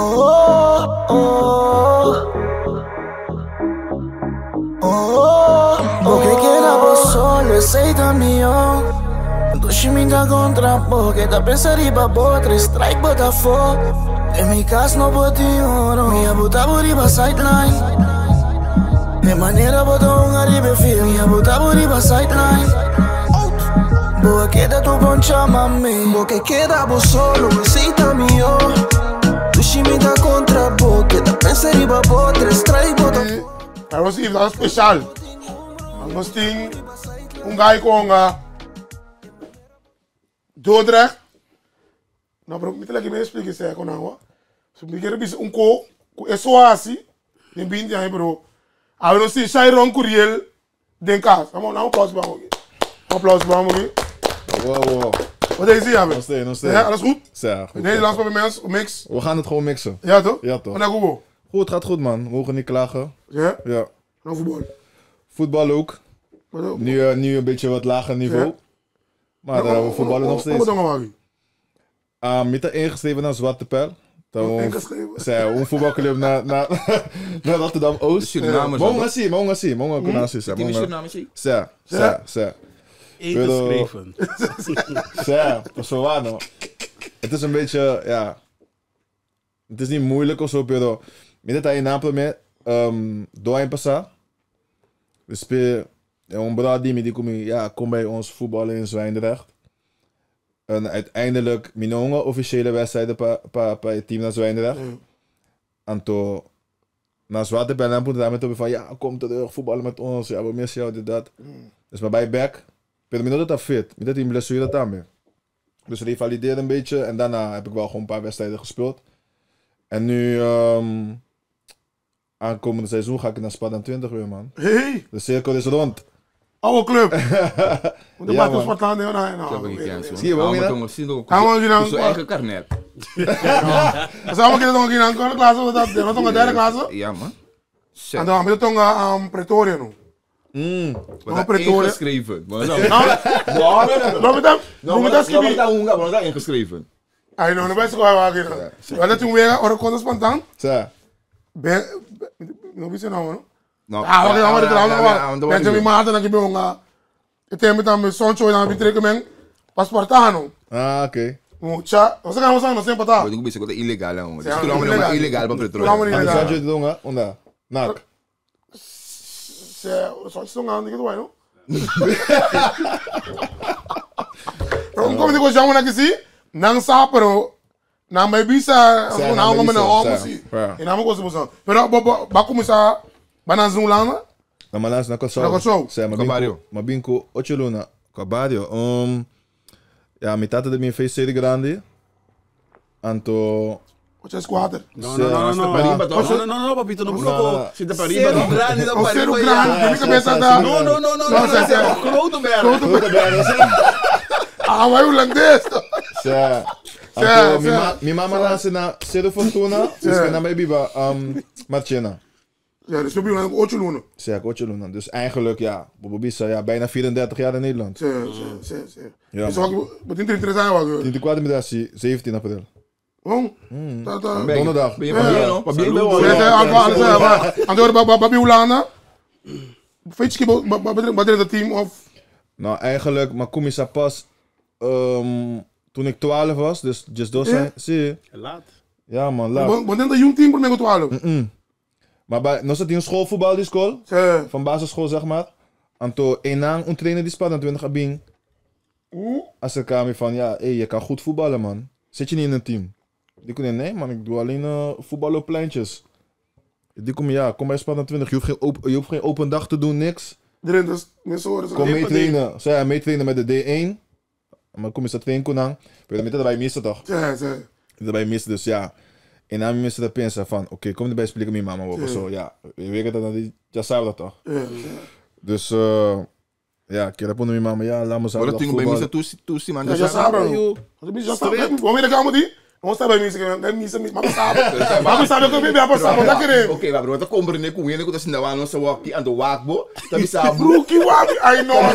Oh, oh, oh. Porque quedamos solo, aceita mío. Dushi minta contra porque da pensari ba botre strike Botafogo. En mi casa no boti oro, mi abuta buriba sideline. De manera bota un arriba film, mi abuta buriba sideline. Boa queda tu poncha mami, porque quedamos solo, aceita mío. Dushi minta contra porque da pensari ba botre strike Botafogo. Dat was iets speciaal. Dat was ding, een guy kon Dordrecht. Nou, bro, niet lekker meer spreken, zei ik nou. So, ik heb een onko, esoasi, die bint jij, bro. Hij wil nog steeds Shairon Kuriel, denk kaas. Nou, applaus bij me. Applaus bij me. Wow. Wat denk je, Nog steeds. Ja, alles goed? Ja, goed. Nederlands bij mensen, mix. We gaan het gewoon mixen. Ja, toch? Ja, toch. En dan goed. Goed, gaat goed, man. We mogen niet klagen. Ja? Ja. En voetbal. Voetbal ook. Nu een beetje wat lager niveau. Ja. Maar we voetballen nog steeds. Wat doen we? Met de ingeschreven naar Zwarte Pijl. Ingeschreven? Zij, een voetbalclub naar Rotterdam-Oost. Surinamers. Monga kunasi. Team Surinamers. Zij. Ingeschreven. Zij, Pessoano. Het is een beetje, ja. Het is niet moeilijk of zo, pero. Mira tayo nampla doa en passa. We spelen. Een brada die komt, ja, kom bij ons voetballen in Zwijndrecht. En uiteindelijk, mijn officiële wedstrijden pa het team naar Zwijndrecht. En toen, na Zwarte Pijl en Punta met van, ja, kom terug, voetballen met ons, ja, we missen jou, dit, dat. Dus maar bij back, pero mi dat fit, mi dat die blessure daarmee. Dus revalideerde een beetje en daarna heb ik wel gewoon een paar wedstrijden gespeeld. En nu, aankomende seizoen ga ik naar Sparta 20 weer, man. Hey! De cirkel is rond. Oude club. De Ja, baat is wat aan, Zie je wel, Mina? Gaan we Zo eigen karnet. Samen kunnen we gaan naar klasse, dat is nog een derde klasse. Ja, man. En dan hebben we toch aan Pretoria nu. Wat Pretoria. ingeschreven. Loop het dan? Loop het dan, Skibi? Wat is ingeschreven? Ay, no, no ves que va a ir. Vale, tú me ahora cuando espantan. Zo. No viste no, no. Nou, Vamos a trabajar. Ben je mi maat dan que me het is met een soncho dan betrekken men paspartano. Ah, oké. Mucha, o sea, vamos a no siempre está. Ik ben bezig met illegaal, jongen. Ja, Dus kunnen we illegaal bij Pretoria. Vamos En a dan ir. je doen, hè? Onda. Nak. Se, soncho son grande que tú bueno. Pero como digo, ya una que sí, nang sa pero na may bisa, Sa, na may mo bisa, na ako sa. si. Ja. Ina mo ko sa. Pero ba kumisa banang zulana? Na malas na Kosovo. Na Kosovo. Sa, Cabario. mabinko 8 luna. Cabario. Ja, mi tata de mi fez ser grande. Anto. Ocho squatter. No, papito, no bloco. Si te parimba, no. O ser grande, tem que pensar da. No. Grote bergen. Ah, vai holandês. Sa. Sa. Anto, mi mama lança na Cedo Fortuna. Dus na mij biba Marchena. Ja, dus we hebben 8 luna. Zeg, 8 luna. Dus eigenlijk, ja, Bobobisa, ja, bijna 34 jaar in Nederland. Sim. Ja, Dus wat interessant was. 24 middag, 17 april. Oh, Donderdag. Ben je Pabiano? Pabiano Babi Holanda. Fietski, wat is het team of? Nou, eigenlijk, maar kom je pas toen ik 12 was, dus just dos zijn. Zie. Laat. Ja, man, laat. Wat is dat jong team voor mij 12? Maar bij, nog zat hij een schoolvoetbal, die school, Sim. van basisschool, zeg maar. En toen een trainer die Sparta 20 abing. Als ze kwamen van, ja, hey, je kan goed voetballen, man. Zit je niet in een team? Die kon nee, man, ik doe alleen voetballen op pleintjes. Die kom, ja, kom bij Sparta 20, je hoeft geen open dag te doen, niks. Erin, dus mensen horen. Kom meetrainen. Zij meetrainen met de D1. Maar kom eens dat trainen kon aan. Weet je, dat bij missen toch? Ja. Dat bij missen, dus ja. En dan missen dat pensa van, oké, kom erbij spreken met mama op of zo. Ja, je weet dat die ja zou dat toch? Dus ja, ik heb met mama, ja, laat me zo. Wat ding bij mij toesie man. Ja, sabe. Vamos ver como die. não está bem isso, que missa, mas sabe que eu bebi a passar, não tá querendo. Ok, mas bro, tá comprando com ele, que tá sendo não se walk ando wakbo, tá me sabe. Bro, que wabi, ai não. Bro,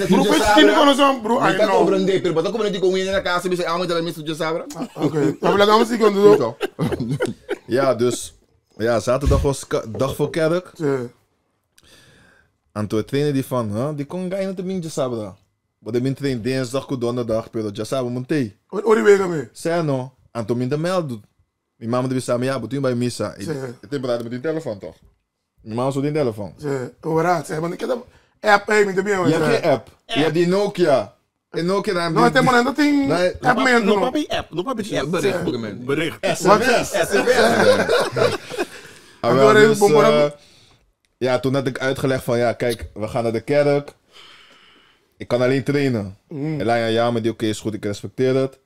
Bro, fez time conosco, bro, ai tá não. comprando, pero tá comprando com ele na casa, me sabe, tá me suja sabra. Oké, maar we laten ons zien doen. Ja, dus ja, zaterdag was dag voor kerk. En toen trainen die van, die kon gaan te minje sabra. Maar de min train dinsdag ku donderdag, pero já sabe montei. Ori wega me. Sei no, en toen min de mel doet. Mijn mama de samen ja, bedoel bij missa. Ik heb met die telefoon toch. Mijn mama zo die telefoon. Overraad, zeg, want ik heb app hey, met de bien. Je hebt geen app. Je hebt die Nokia. En Nokia dan. Nou, het is maar dat ding. App me no papi app, no papi app bericht. SMS. Ja, toen had ik uitgelegd van ja, kijk, we gaan naar de kerk. Ik kan alleen trainen. En Laia, ja, maar die oké is goed, ik respecteer het.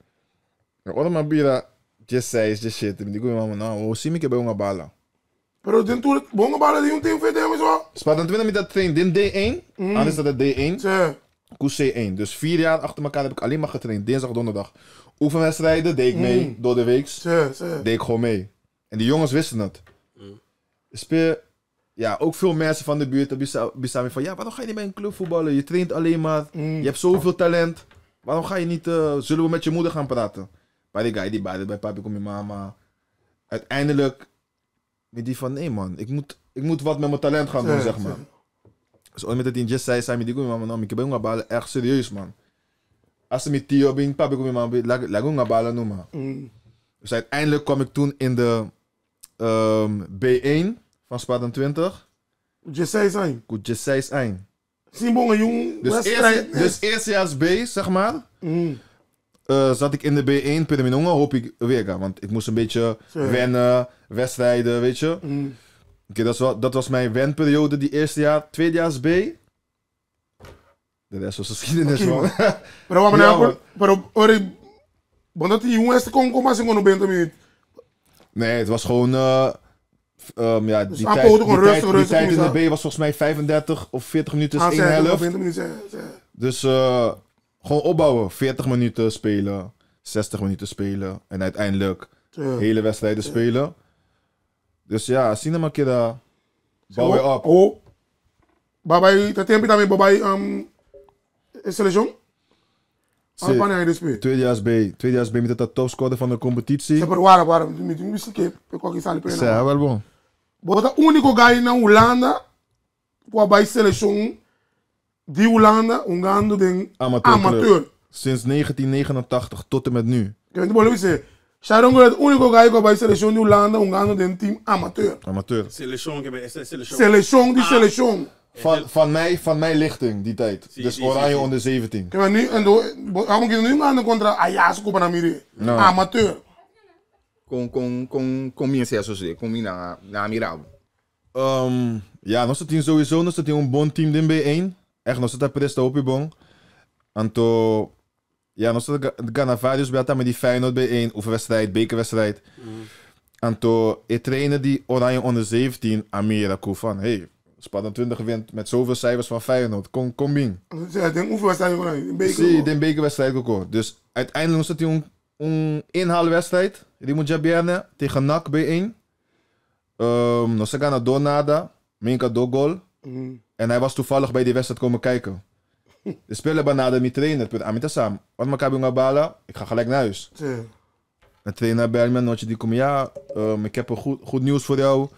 En wat maar bira, just say, just shit. En die goeie mama, nou, hoe zie ik je bij een bala? Pero den toen bonga bala die een team verder met zo. Spat, dan met dat train, din D1, anders dat het D1. Ze. Koes C1. Dus 4 jaar achter elkaar heb ik alleen maar getraind. Dinsdag, donderdag. Oefenwedstrijden deed ik mee door de week. Deed ik gewoon mee. En die jongens wisten het. Speel, ja, ook veel mensen van de buurt bestaan van ja, waarom ga je niet bij een club voetballen? Je traint alleen maar. Je hebt zoveel talent. Waarom ga je niet, zullen we met je moeder gaan praten? Maar die guy die baarde bij papi kom je mama. Uiteindelijk met die van nee man, ik moet wat met mijn talent gaan doen, zeg maar. Dus ooit met het in Just zei die kom je mama, nou, ik heb een ballen echt serieus man. Als ze met Tio ben, papi kom je mama, lag een ballen noemen. Dus uiteindelijk kwam ik toen in de B1 van Spartan 20. Just zijn. Goed, Just zijn. Zie bonga jong. Dus eerstejaars B, zeg maar. Zat ik in de B1 per minonga, hoop ik weer. Want ik moest een beetje wennen, wedstrijden, weet je. Dat was mijn wenperiode die eerste jaar. Tweedejaars B. De rest was geschiedenis, man. Maar omdat die jongens te komen, maar ze gewoon op een nee, het was gewoon... ja, dus die tijd in de B was volgens mij 35 of 40 minuten is één helft. Dus gewoon opbouwen. 40 minuten spelen, 60 minuten spelen en uiteindelijk hele wedstrijden spelen. Dus ja, zien we keer bouwen op. Oh, babai, dat tempo daarmee babai selection. Tweedejaars B met de topscorer van de competitie. Ze waren met een wisselkip. Ik kwam iets aan de ja, wel bon. Maar de unico guy na Hollanda, waarbij selection die Hollanda, ongando den amateur. Sinds 1989 tot en met nu. Ik weet niet wat ik zeg. Sharongo het unico guy waarbij selection die Hollanda, ongando den team amateur. Selection, die selection. Van mijn lichting, die tijd. Dus Oranje onder 17. Kijk maar nu, en waarom kun je nu aan de contra? Ah ja, ze kopen naar Miri. Amateur. Combien associé? Combien na Mirabo? Ja, nós temos sowieso um bom time de B1. Echt, nós temos presta op bom. Anto, ja, nós gaan vários bij met die Feyenoord B1, oefenwedstrijd, bekerwedstrijd. Anto, ik trainde die Oranje onder 17 Amerika van, hey, Spartan 20 wint met zoveel cijfers van Feyenoord. Kom bien. Ja, den oefenwedstrijd gewoon. Zie, den bekerwedstrijd ook. Dus uiteindelijk was het een inhaalwedstrijd. Die moet je bijna tegen NAC B1. Nog ze gaan naar Donada. Minka Dogol. En hij was toevallig bij die wedstrijd komen kijken. De speler benaderde mijn trainer. Punt Amita Sam. Wat maak je bala? Ik ga gelijk naar huis. De trainer belde me nog. Die komt ja. Ik heb een goed nieuws voor jou.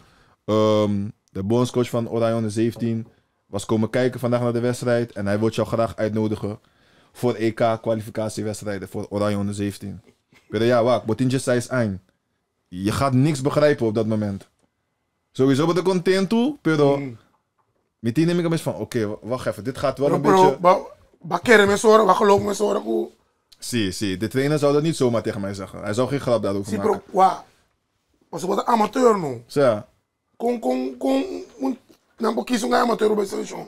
De bondscoach van Oranje 17 was komen kijken vandaag naar de wedstrijd. En hij wil jou graag uitnodigen voor EK-kwalificatiewedstrijden voor Oranje 17. Maar ja, wacht, Botinje zei is aan. Je gaat niks begrijpen op dat moment. Sowieso ben ik content toe, pero meteen neem ik hem eens van, oké, wacht even, dit gaat wel een beetje... Bakkeren met zorgen, wat geloof met zorgen. Zie, de trainer zou dat niet zomaar tegen mij zeggen. Hij zou geen grap daarover maken. Zie bro, wauw. Maar ze worden amateur nu. Ja. Dan kies een amateur bij selection.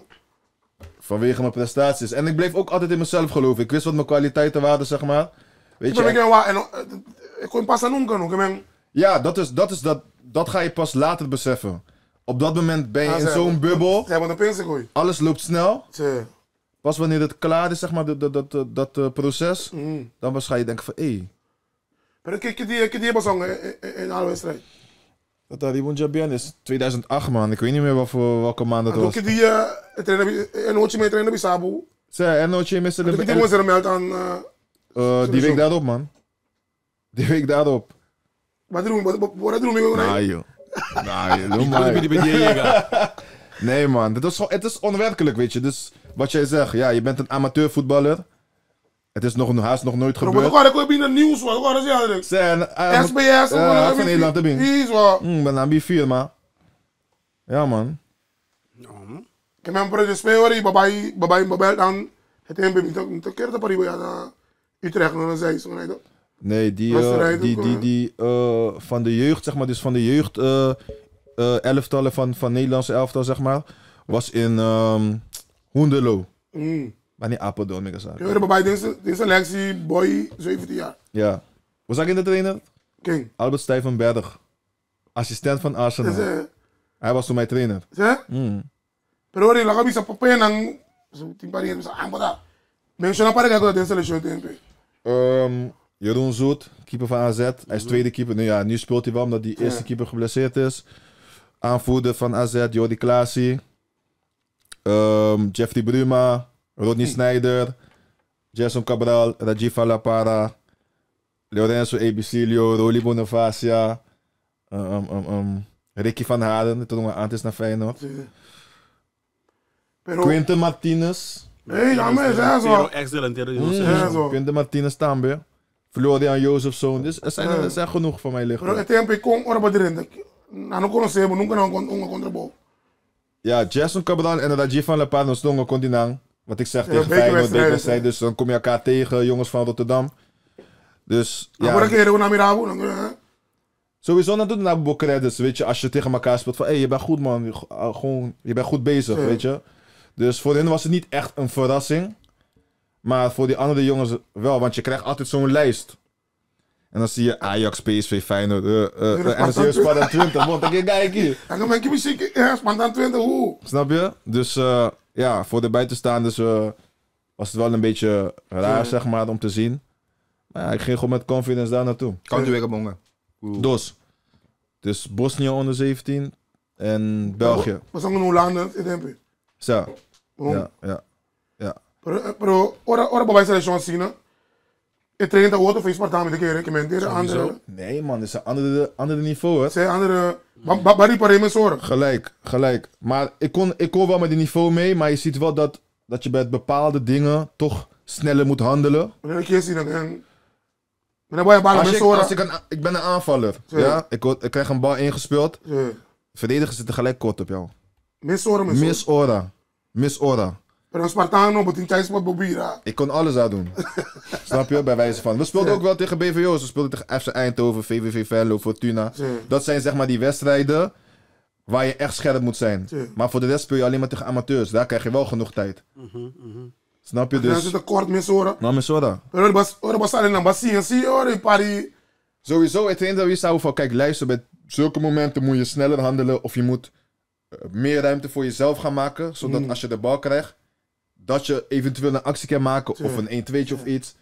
Vanwege mijn prestaties. En ik bleef ook altijd in mezelf geloven. Ik wist wat mijn kwaliteiten waren, zeg maar. Weet je? Ik kon pas aan doen. Ja, dat ga je pas later beseffen. Op dat moment ben je in zo'n bubbel. Alles loopt snel. Pas wanneer het klaar is, zeg maar, dat proces. Dan ga je denken van, hé. Maar kijk je die basong in alle wedstrijd. Dat Ribon Jabian is 2008 man, ik weet niet meer welke maand dat En was. ook die een nootje mee trainen bij Sabu. Zij, en Noche Mr. En die moest er meld aan... Die week daarop man. Die week daarop. Wat doen we? Nou joh. Nou joh, doe Die maar. bij die Jäger. Nee man, het is onwerkelijk weet je. Dus wat jij zegt, ja, je bent een amateurvoetballer. Het is haast nog nooit Maar gebeurd. dan ga ik binnen nieuws, wat ga je zeggen? SBS, van Nederland te binnen. Is wat. Ben aan B4 man. Ja man. Ik heb een speler, babai dan het tempo niet te keren te paribu ja Utrecht naar zij zo nee. Nee, die van de jeugd, zeg maar, dus van de jeugd elftallen van Nederlandse elftal, zeg maar, was in Hoenderloo. Maar niet Apeldoorn, ik zei. Ja, babai deze selectie boy 17 jaar. Ja. Was ik in de trainer? King. Albert Stuyvenberg, assistent van Arsenal. Hij was toen mijn trainer. Zeg? Pero rin lang bisa papel ng so timpari sa ambada. Mention para dat de selectie tempo. Jeroen Zoet, keeper van AZ. Hij is tweede keeper. Nu speelt hij wel omdat die eerste keeper geblesseerd is. Aanvoerder van AZ, Jordi Klaasie. Jeffrey Bruma, Rodney Sneijder, Jason Cabral, Rajiv Alapara, Lorenzo Ebicilio, Rolly Bonavacia, Ricky van Haren, toen we aan is naar Feyenoord. Quinten Martinez. Hey, ja, maar is zo. Excellent, Quinten Martinez Tambe. Florian Jozefzoon. Dus er zijn genoeg van mij liggen. Pero het tempo kon ora erin. Nou, non conoscevo, nunca non contra Ja, Jason Cabral en Rajiv van Alapara stonden continent. Wat ik zeg tegen Feyenoord, bekerwedstrijd. Dus dan kom je elkaar tegen, jongens van Rotterdam. Dus ja. Maar keren we naar Mirabu, sowieso natuurlijk naar Boekreddes, weet je, als je tegen elkaar speelt van, hé, je bent goed man, je bent goed bezig, weet je. Dus voor hen was het niet echt een verrassing, maar voor die andere jongens wel, want je krijgt altijd zo'n lijst. En dan zie je Ajax, PSV, Feyenoord, en dan zie je Sparta 20, want dan kijk hier. En dan ben je muziek, Sparta 20, hoe? Snap je? Dus ja, voor de buitenstaanders was het wel een beetje raar, zeg maar, om te zien. Maar ja, ik ging gewoon met confidence daar naartoe. Countywegabongen. Dus. Dus Bosnië onder 17 en België. We zijn een Hollander, ik denk. Zo. Ja. Pero ora babai seleção assim, né? E treina outro fez Sparta met de keer, ik meen andere. Nee man, dit is een andere niveau hè. Zij andere, bari pare me zorg. Gelijk. Maar ik kon wel met die niveau mee, maar je ziet wel dat je bij bepaalde dingen toch sneller moet handelen. Wanneer ik je zie dan ik ben een aanvaller. Ja? Ik krijg een bal ingespeeld. Verdedigers zitten gelijk kort op jou. Mis ora. Pero Spartano, moet in tijd wat bobira. Ik kon alles aan doen. Snap je? Bij wijze van. We speelden ook wel tegen BVO's. We speelden tegen FC Eindhoven, VVV Venlo, Fortuna. Dat zijn zeg maar die wedstrijden waar je echt scherp moet zijn. Maar voor de rest speel je alleen maar tegen amateurs. Daar krijg je wel genoeg tijd. Snap je dus? Dan zit een kort misora. Nou, misora. Pero bas alleen dan bas zie hoor, pari. Sowieso, het enige dat je zou van, kijk, luister, bij zulke momenten moet je sneller handelen of je moet meer ruimte voor jezelf gaan maken, zodat als je de bal krijgt, dat je eventueel een actie kan maken of een 1-2'tje of iets.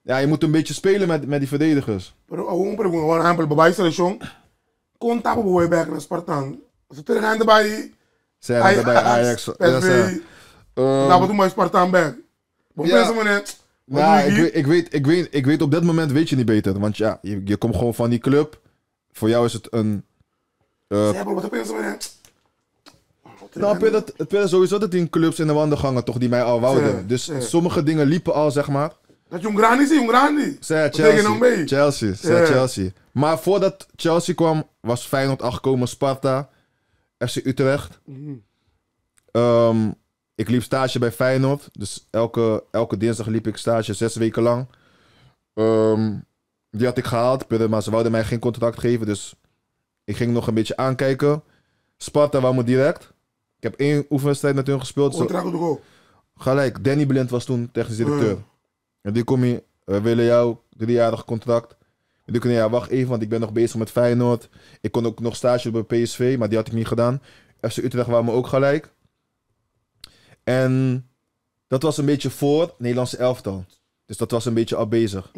Ja, je moet een beetje spelen met die verdedigers. Pero een exemplo, babai seleção, kon tapo boy back naar Spartan. Ze terug aan de bij Ajax. Nou, wat doen wij Spartan back? Ik weet op dat moment weet je niet beter, want ja, je komt gewoon van die club. Voor jou is het een. Nou, het is sowieso dat die clubs in de wandelgangen toch die mij al wouden. Dus sommige dingen liepen al, zeg maar. Dat Jong Grandi. Chelsea. Maar voordat Chelsea kwam, was Feyenoord aangekomen, Sparta, FC Utrecht. Ik liep stage bij Feyenoord. Dus elke dinsdag liep ik stage 6 weken lang. Die had ik gehaald, maar ze wouden mij geen contract geven. Dus ik ging nog een beetje aankijken. Sparta wou me direct. Ik heb 1 oefenwedstrijd met hun gespeeld. Gelijk, Danny Blind was toen technisch directeur. En die kom je, we willen jou 3-jarig contract. En die kon ja, wacht even, want ik ben nog bezig met Feyenoord. Ik kon ook nog stage bij PSV, maar die had ik niet gedaan. FC Utrecht wou me ook gelijk. En dat was een beetje voor Nederlandse elftal. Dus dat was een beetje al bezig.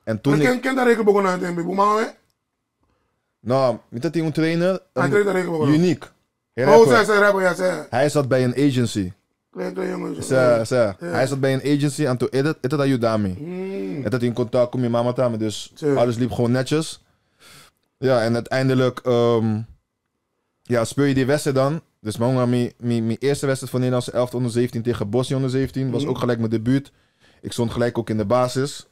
En toen ik... Ken daar rekenen begonnen aan het tempo, hoe maar nou, niet dat hij een trainer, hij traint daar rekenen begonnen. uniek. Hij zat bij een agency. Klein jongens. Hij zat bij een agency en toen het ayudami. En dat in contact kom je mama tamen, dus alles liep gewoon netjes. Ja, en uiteindelijk speel je die wedstrijd dan. Dus mijn eerste wedstrijd van Nederlandse 11 onder 17 tegen Bosnië onder 17 was ook gelijk mijn debuut. Ik stond gelijk ook in de basis.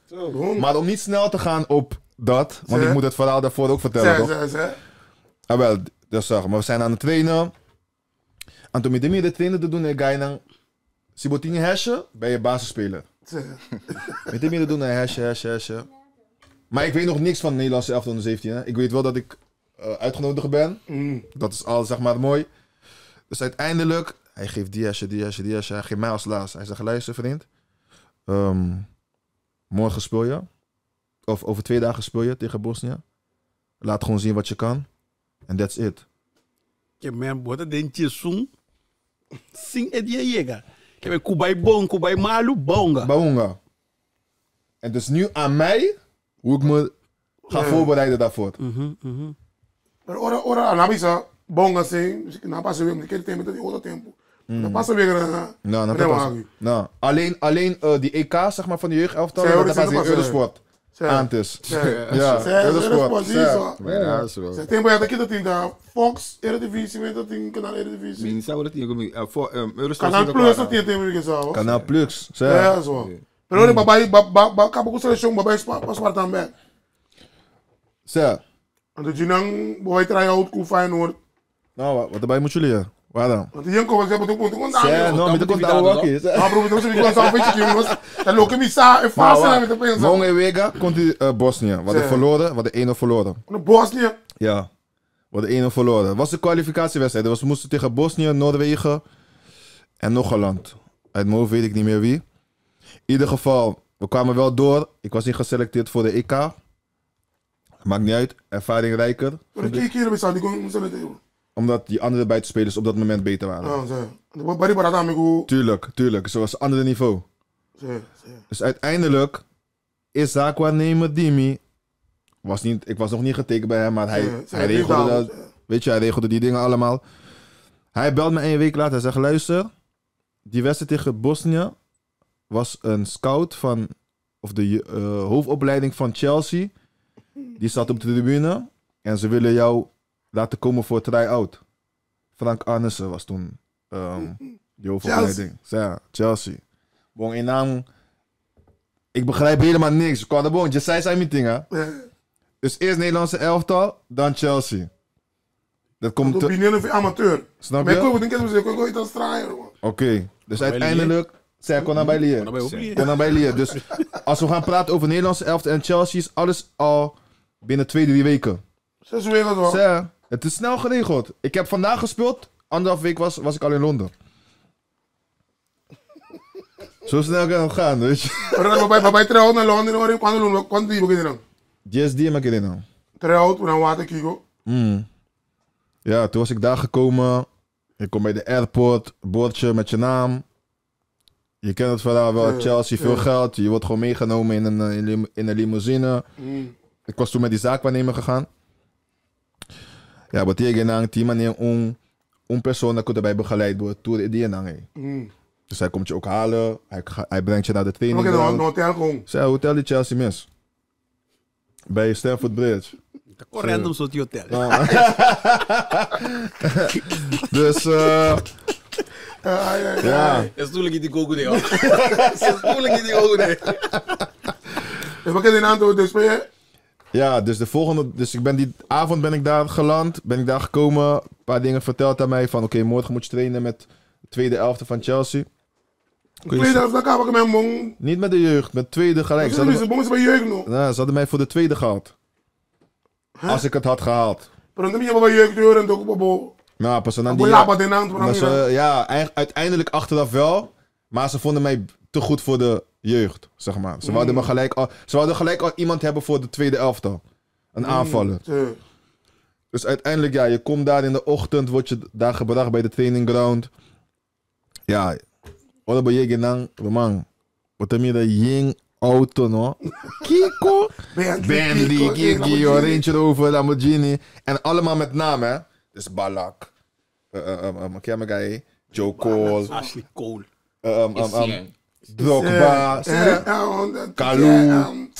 Maar om niet snel te gaan op dat, want ik moet het verhaal daarvoor ook vertellen, toch? Ah, wel, dat zag maar we zijn aan het trainen. En toen met de trainer te doen, ga je dan Sibotini hesje bij je basisspeler. Met de midden doen een hesje. Maar ik weet nog niks van de Nederlandse 11 onder 17. Hè. Ik weet wel dat ik uitgenodigd ben. Dat is al zeg maar mooi. Dus uiteindelijk, hij geeft die hesje. Hij geeft mij als laatste. Hij zegt, luister vriend. Morgen speel je. Of over 2 dagen speel je tegen Bosnië. Laat gewoon zien wat je kan. And that's it. Je man, wat denk je zo'n? Sing het je jega. Je bent Kubai Malu Baunga. En dus nu aan mij hoe ik me ga voorbereiden daarvoor. Ora anabisa bonga sing, na passa weer, ik tempo dat outro tempo. Na passa weer Nou, alleen die EK zeg maar van de jeugdelftal, dat was in Eurosport. Antes. Ja, Eurosport. Ze tempo ja dat ding daar Fox Eredivisie met dat ding kanaal Eredivisie. Min zou dat ding Eurosport. Kanaal Plus dat ding tempo gezegd. Kanaal Plus. Ja, zo. Pero babai acabou com seleção babai pas Spartan back. Zo. En dat je dan boy try-out com Feyenoord. Nou, wat erbij moet jullie? Waar dan? Want die jongen was hebben toen no, met de contact ook is. Maar bro, dat is niet gewoon zo'n beetje jongens. Dat lopen niet sa en vast met de pensa. Monge Wega komt die Bosnië, wat de verloren, wat de 1-0 verloren. Bosnië? Ja. Wat de 1-0 verloren. Dat was de kwalificatiewedstrijd. We moesten tegen Bosnië, Noorwegen en nog een land. Uit mijn hoofd weet ik niet meer wie. In ieder geval, we kwamen wel door. Ik was niet geselecteerd voor de EK. Maakt niet uit, ervaring rijker. Maar ik keer bij Saudi kon selecteren. Omdat die andere buitenspelers op dat moment beter waren. Tuurlijk. Zoals andere niveau. Dus uiteindelijk is zaakwaarnemer Dimi. Ik was nog niet getekend bij hem, maar hij regelde dat. Weet je, hij regelde die dingen allemaal. Hij belt me 1 week later. Hij zegt, luister, die wedstrijd tegen Bosnië was een scout van, of de hoofdopleiding van Chelsea. Die zat op de tribune en ze willen jou laten komen voor try-out. Frank Arnissen was toen die hoofdopleiding. Ja, Chelsea. Bon, in naam, ik begrijp helemaal niks. Je zei zijn meeting, hè? Dus eerst Nederlandse elftal, dan Chelsea. Dat komt te... Binnen amateur. Snap je? Oké, dus uiteindelijk... Zij kon naar bij Lier. Dus als we gaan praten over Nederlandse elftal en Chelsea is alles al binnen 2-3 weken. 6 weken zo. Het is snel geregeld. Ik heb vandaag gespeeld. 1,5 week was ik al in Londen. Zo snel kan het gaan, weet je. Bij try-out naar Londen, quando die beginnen dan? Yes, die heb ik erin dan. Try-out, we gaan water kijken. Ja, toen was ik daar gekomen. Ik kom bij de airport, bordje met je naam. Je kent het verhaal wel, Chelsea, veel geld. Je wordt gewoon meegenomen in een limousine. Ik was toen met die zaakwaarnemer gegaan. Ja, wat je gedaan, die manier een persoon dat erbij begeleid wordt door die en Dus hij komt je ook halen, hij brengt je naar de training. Oké, dan hotel gewoon. Zij, hotel die Chelsea mis. Bij Stamford Bridge. Random soort hotel. Dus ja. Es tuurlijk niet die gogo nee. Es tuurlijk niet die gogo nee. Dus wat kan je een aantal dus ben je? Ja, dus die avond ben ik daar geland, ben ik daar gekomen, een paar dingen verteld aan mij van oké, morgen moet je trainen met de tweede elfte van Chelsea. Tweede elfte, daar kan ik met mong. Niet met de jeugd, met tweede gelijk. Ze bij jeugd nog. Nou, ze hadden mij voor de tweede gehaald. Als ik het had gehaald. Maar dan heb je bij jeugd en ook op. Nou, pas aan die. Uiteindelijk achteraf wel, maar ze vonden mij te goed voor de jeugd, zeg maar. Ze wouden gelijk al iemand hebben voor de tweede elftal. Een aanvaller. Dus uiteindelijk, ja, je komt daar in de ochtend, word je daar gebracht bij de training ground. Ja, wat ben je gedaan, man? Wat heb je de jing auto, no? Kiko. Bentley, Gigi, Range Rover, Lamborghini. En allemaal met naam, hè? Dus Balak. Ken je guy? Joe Cole. Ashley Cole. Drogba. Kalou.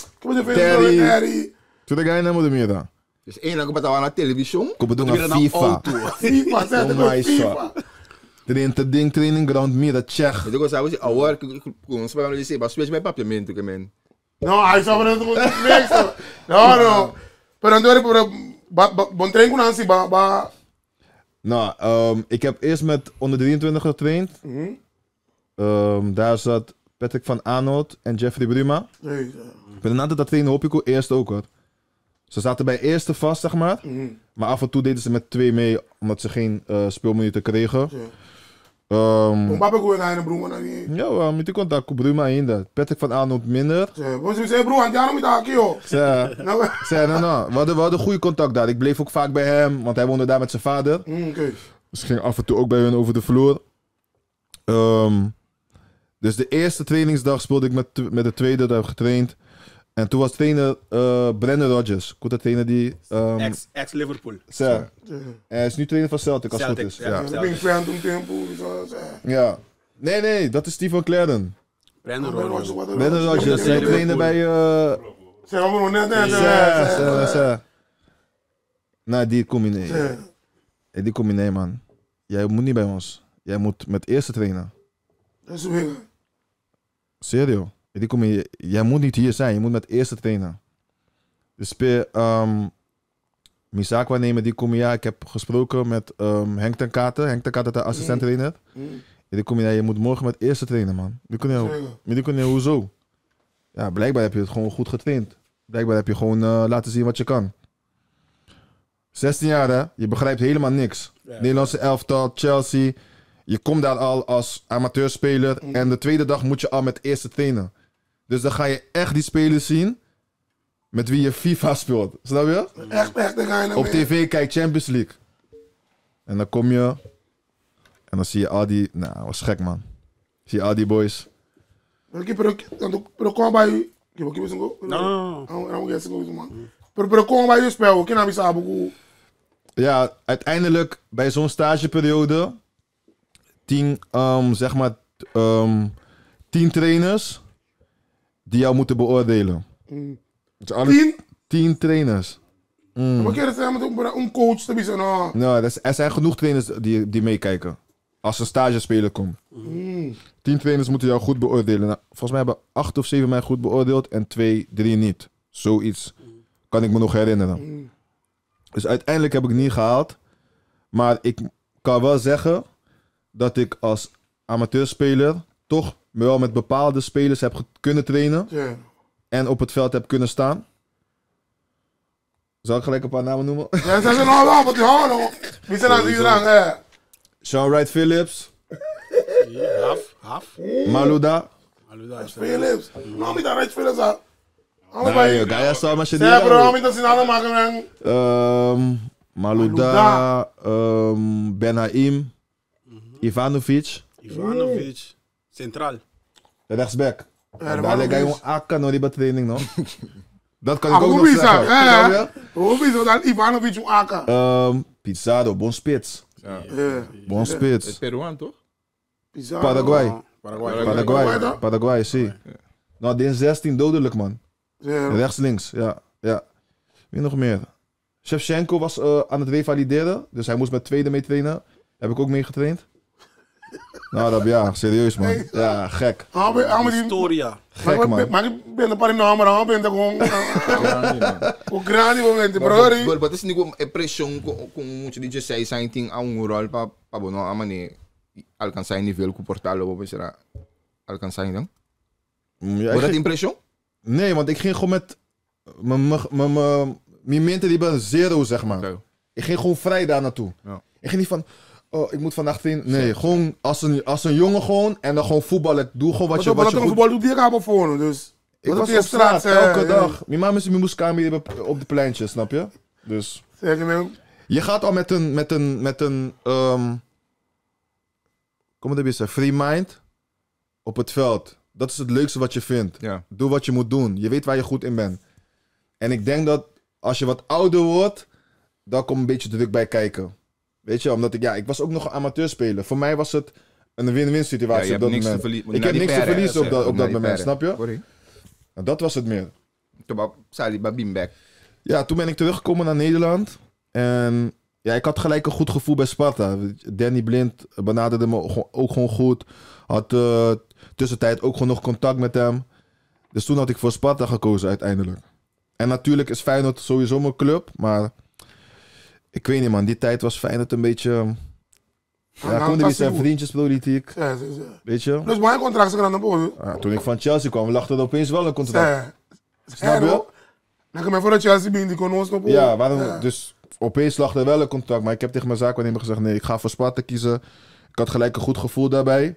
Terry. Toen de guy namen de meer dan. Dus één lang betaal aan de televisie. Kom bedoel aan FIFA. FIFA, zet het op FIFA. Training ground meer, dat Tsjech. Weet je wat ik awar, kom spelen met die maar switch mijn papje toe men. No, hij zou het niet mixen. No. Pero bon train con Nancy, ba. Nou, ik heb eerst met onder 23 getraind. Daar zat Patrick van Arnold en Jeffrey Bruma. Met een aantal dat trainen hoop ik ook eerst ook hoor. Ze zaten bij eerste vast, zeg maar. Maar af en toe deden ze met 2 mee, omdat ze geen speelminuten kregen. Papa goe ga in broer na nie. Ja, met die contact met Bruma ainda. Patrick van Arnold minder. Você zei broer, aan jou met haar joh. We hadden goede contact daar. Ik bleef ook vaak bij hem, want hij woonde daar met zijn vader. Dus ik ging af en toe ook bij hun over de vloer. Dus de eerste trainingsdag speelde ik met de tweede, daar heb ik getraind. En toen was trainer Brendan Rodgers. Goed, dat trainer die... Ex-Liverpool. Hij is nu trainer van Celtic, als het goed is. Ja. Nee, dat is Steve McLaren. Brendan Rodgers, hij trainde bij... Nee, die kom je niet. Die kom je niet, man. Jij moet niet bij ons. Jij moet met eerste trainen. Dat is weer. Serio. Jij moet niet hier zijn, je moet met eerste trainen. Dus mijn zaakwaarnemer die kom je, ik heb gesproken met Henk ten Katen. Henk ten Katen, de assistent trainer. Die kom je moet morgen met eerste trainen, man. Die kon je, hoezo? Ja, blijkbaar heb je het gewoon goed getraind. Blijkbaar heb je gewoon laten zien wat je kan. 16 jaar hè, je begrijpt helemaal niks. Nederlandse elftal, Chelsea. Je komt daar al als amateurspeler en de tweede dag moet je al met eerste trainen. Dus dan ga je echt die spelers zien met wie je FIFA speelt. Snap je? Echt, dan ga je naar op tv kijk Champions League. En dan kom je en dan zie je al die... Nou, dat was gek man. Zie je al die boys. Pero kom bij u. Pero kom bij u spel. Ken je sabu? Ja, uiteindelijk bij zo'n stageperiode 10 trainers die jou moeten beoordelen. Dus 10 trainers. Maar keren ze met een coach te bieden? Nou, er zijn genoeg trainers die meekijken. Als een stagespeler komt. 10 trainers moeten jou goed beoordelen. Nou, volgens mij hebben 8 of 7 mij goed beoordeeld en 2, 3 niet. Zoiets kan ik me nog herinneren. Dus uiteindelijk heb ik het niet gehaald. Maar ik kan wel zeggen dat ik als amateurspeler toch wel met bepaalde spelers heb kunnen trainen. En op het veld heb kunnen staan. Zal ik gelijk een paar namen noemen? Ja, ze zijn nog wel wat die houden. Wie zijn dat hier aan? Sean Wright Phillips. Haf. Malouda. Phillips. Nou, niet dat Wright Phillips aan. Nee, Gaia Star, maar je niet hebt. Ja, bro, niet dat ze nou maken. Malouda. Ben Haim. Ivanovic. Centraal. Rechtsback. Daar leg je gewoon akka die training, no? Dat kan ik ook nog zeggen. Hoe is het dan Ivanovic een akka? Pizarro, bon spits. Bon spits. Het Peruaan toch? Paraguay, zie. Nou, die is 16 dodelijk, man. Rechts, links, ja. Wie nog meer? Shevchenko was aan het revalideren, dus hij moest met tweede mee trainen. Heb ik ook meegetraind. Nou, ja, serieus man. Ja, gek. Historia. Gek man. Maar ik ben een paar in de hamer, ik ben gewoon... Hoe graan die momenten, bro. Wat is niet een impressie, moet je die just say something aan een rol, pa bono, amane, alcançar nível comportalo, wat is er, alcançar dan? Wat dat impressie? Nee, want ik ging gewoon met mijn mente die ben zero, zeg maar. Okay. Ik ging gewoon vrij daar naartoe. Ja. Ik ging niet van... Oh, ik moet vandaag trainen. Nee, gewoon als een jongen gewoon en dan gewoon voetballen. Doe gewoon wat je goed... voetbal doet die gaan voor, dus... Ik was op straat elke dag. Mijn mama moest kamer op de pleintjes, snap je? Dus... Je gaat al met een kom maar even, free mind op het veld. dat is het leukste wat je vindt. Ja. Doe wat je moet doen. Je weet waar je goed in bent. En ik denk dat als je wat ouder wordt, dan komt een beetje druk bij kijken. Weet je, omdat ik was ook nog een amateurspeler. Voor mij was het een win-win situatie op dat moment. Ik heb niks te verliezen op dat moment, snap je? Nou, dat was het meer. Ja, toen ben ik teruggekomen naar Nederland. En ja, ik had gelijk een goed gevoel bij Sparta. Danny Blind benaderde me ook gewoon goed. Had tussentijd ook gewoon nog contact met hem. Dus toen had ik voor Sparta gekozen uiteindelijk. En natuurlijk is Feyenoord sowieso mijn club. Maar ik weet niet, man. Die tijd was Feyenoord een beetje... Ja, konden die zijn vriendjespolitiek. Ja. Weet je? Dus mijn contract is gedaan op Ja, toen ik van Chelsea kwam, lag er opeens wel een contract. Snap je? Dan kan ik voor de Chelsea binnen, die kon ons nog Ja, waarom? Dus opeens lag er wel een contract. Maar ik heb tegen mijn zaakwaarnemer gezegd, nee, ik ga voor Sparta kiezen. Ik had gelijk een goed gevoel daarbij.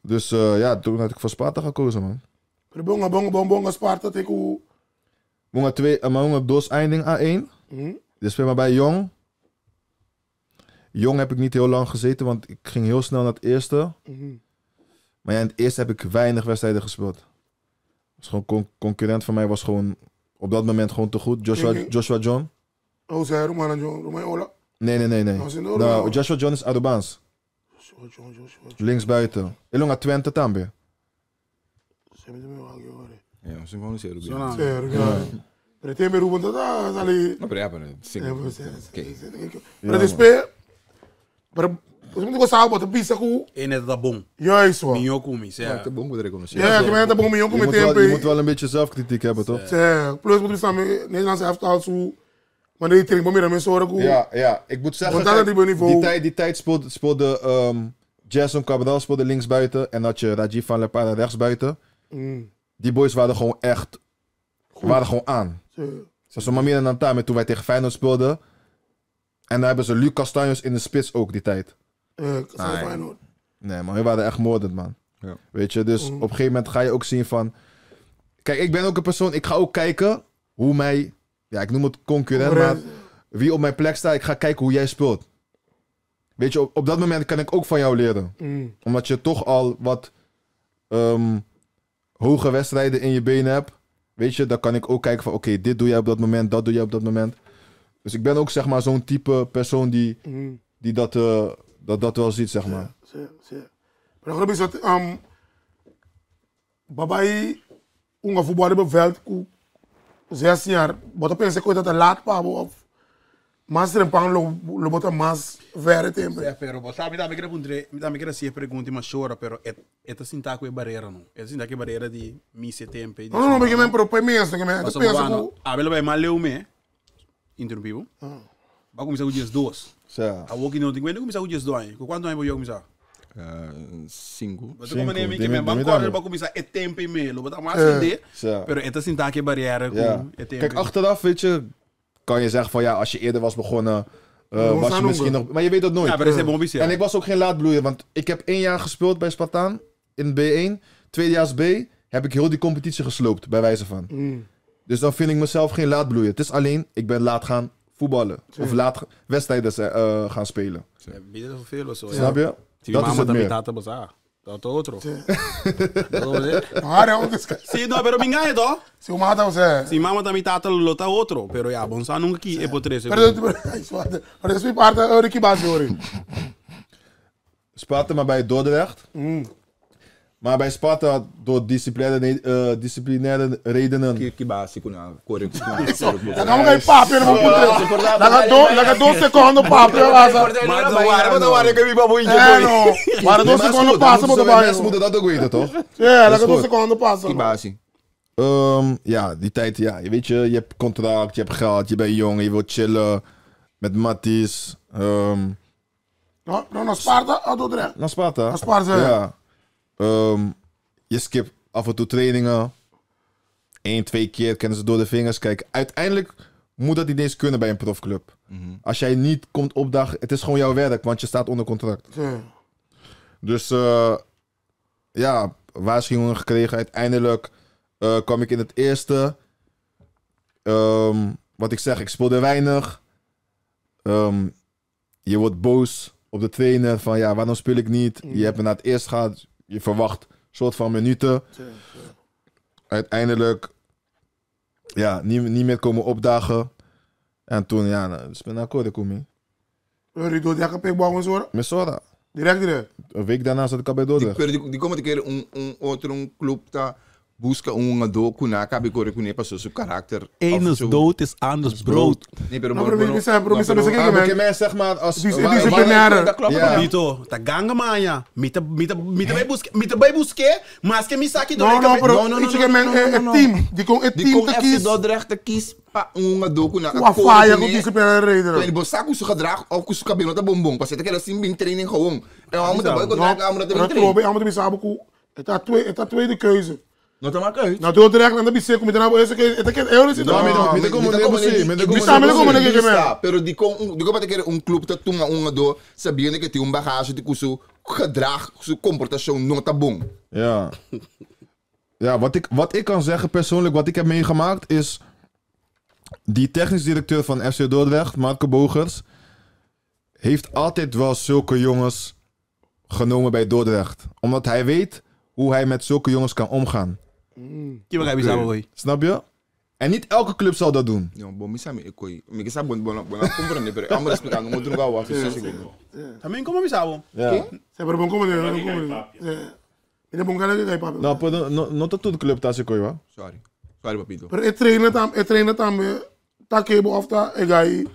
Dus ja, toen had ik voor Sparta gekozen, man. Bonga, Sparta, tegen hoe... Monga dos einding A1. Dus speel maar bij Jong. Jong heb ik niet heel lang gezeten, want ik ging heel snel naar het eerste. Maar ja, in het eerste heb ik weinig wedstrijden gespeeld. Dus gewoon concurrent van mij was gewoon op dat moment gewoon te goed. Joshua John. Oh, zei Roman John, Roman Ola? Nee. Nou, Joshua John is Adobaans. Links buiten. Ilonga Twente tambe. Ja, ze gewoon zeer Maar het is Ruben dat ali. Maar ja, Maar het is maar we moeten gaan met de pizza goed. En het dat bon. Juist hoor. Minho comis, ja. de boom moet reconnaisseren. Ja, ik ben dat boom met Je moet wel een beetje zelfkritiek hebben, toch? Plus moet we staan met Nederlandse elftal zo. Maar die training meer met zorgen. Ja, ik moet zeggen, die tijd speelde Jason Cabral speelde linksbuiten en had je Rajiv van Lepara rechtsbuiten. Die boys waren gewoon echt aan. Zoals Mamina Nantame toen wij tegen Feyenoord speelden. En dan hebben ze Luc Castanjos in de spits ook die tijd. Feyenoord. Nee, maar we waren echt moordend, man. Ja. Weet je, dus op een gegeven moment ga je ook zien van... Kijk, ik ben ook een persoon, ik ga ook kijken hoe mij... Ja, ik noem het concurrent, maar wie op mijn plek staat, ik ga kijken hoe jij speelt. Weet je, op dat moment kan ik ook van jou leren. Omdat je toch al wat hoge wedstrijden in je benen hebt. Weet je, dan kan ik ook kijken van oké, dit doe jij op dat moment, dat doe jij op dat moment. Dus ik ben ook zeg maar zo'n type persoon die dat wel ziet, zeg maar. Maar dan is dat, babai, unga voetbal op veld, 16 jaar, wat op een seconde dat een laat pabo of master en pang lo bota mas verre tempo. Ja, pero sabe da me quero se pergunta mas chora, pero é assim tá com barreira não. É assim tá que barreira de mise tempo. Não, porque me propõe mesmo, que me pensa que a bela vai mal leu me. Interrompivo. Vai começar o dia 2. Certo. A walking não tem que começar o dia 2. Quanto tempo eu começar? 5. Mas como nem que me banco vai começar é tempo e meio, bota mais de. Pero é assim tá que barreira com é tempo. Kijk, achteraf weet je, kan je zeggen van ja, als je eerder was begonnen, was je misschien nog... Maar je weet dat nooit. Ja, maar dat is helemaal bizar. En ik was ook geen laatbloeier, want ik heb 1 jaar gespeeld bij Spartaan in B1. Tweedejaars B heb ik heel die competitie gesloopt, bij wijze van. Dus dan vind ik mezelf geen laatbloeier. Het is alleen, ik ben laat gaan voetballen. Of laat wedstrijden gaan spelen. Snap je? Dat is het meer. Dat outro. Sim, não, pero me engañe, ¿no? Se o mata você. Si mama também tá lota outro, pero ya, bonsa nunca aqui é por 13. Maar dat is niet paard, Ricky Basie hoor. Sparta maar bij Dordrecht. Maar bij Sparta door disciplinaire redenen. Que básico na correct. Dan gaan we geen papier op moeten. Dan gaat 2 seconden papier wassen. Maar dan waren ik weer baboeintje. Maar 2 seconden passen moet erbij. Mensen moeten dat ook weten, toch? Ja, dan gaat 2 seconden passen. Que básico. Ja, die tijd, ja. Je weet je hebt contract, je hebt geld, je bent jong, je wilt chillen met matties. Naar Sparta of Dordrecht? Naar Sparta? Naar Sparta, ja. Je skipt af en toe trainingen. 1, 2 keer kennen ze door de vingers. Kijk, uiteindelijk moet dat niet eens kunnen bij een profclub. Als jij niet komt opdagen, het is gewoon jouw werk, want je staat onder contract. Dus ja, waarschuwingen gekregen. Uiteindelijk kwam ik in het eerste. Wat ik zeg, ik speelde weinig. Je wordt boos op de trainer van ja, waarom speel ik niet? Je hebt me naar het eerst gehad. Je verwacht soort van minuten. Uiteindelijk, ja, niet meer komen opdagen. En toen, ja, dus ben ik akkoord komen. Rido, die heb ik bouwen zo. Met Sora. Direct. Een week daarna zat ik al bij Dordrecht. Die komt een keer een club ta busca een do kuna kabi kore kune pas zo karakter. Eén dood is anders brood. Nee, pero Maar probeer me Maar zeggen, ik mij zeg maar als... Disciplinaire. Ja. Dito, ta ganga manya. Mita bij buske, mas que misaki do. No, pero ik zeg een team. Die kon het Die team kon te FC kiezen. Dordrecht te kies pa een do kuna. Qua fire op disciplinaire En reden. die bossa kusu gedrag of kusu kabino ta bonbon. Pas het sim bin training gewoon. En we moeten bij contract aan dat Dat training. klopt, allemaal te misabu ku. Het had tweede keuze. Not te maken. Nou, Dordrecht en dat is zeker met een eerste keuze. Het kan heel zitten. Pero di kon pati keer een club te tunga unga do sabihin que tinha bagage de kusu gedrag, su comportação nota bom. Ja. Ja, wat ik kan zeggen persoonlijk, wat ik heb meegemaakt is... Die technisch directeur van FC Dordrecht, Marco Bogers... heeft altijd wel zulke jongens genomen bij Dordrecht. Omdat hij weet hoe hij met zulke jongens kan omgaan. Snap je? En niet elke club zal dat doen. Ja, bom, misa me ekoi. Me kisa bon comprende, pero amo explicando mo druga wa se segundo. Também como misabo. Ja. Ze hebben een komen. In de bongale kijk papi. Nou, not dat de club dat ik hoor. Sorry. Sorry papito. Maar het trainen tam takebo of ta egai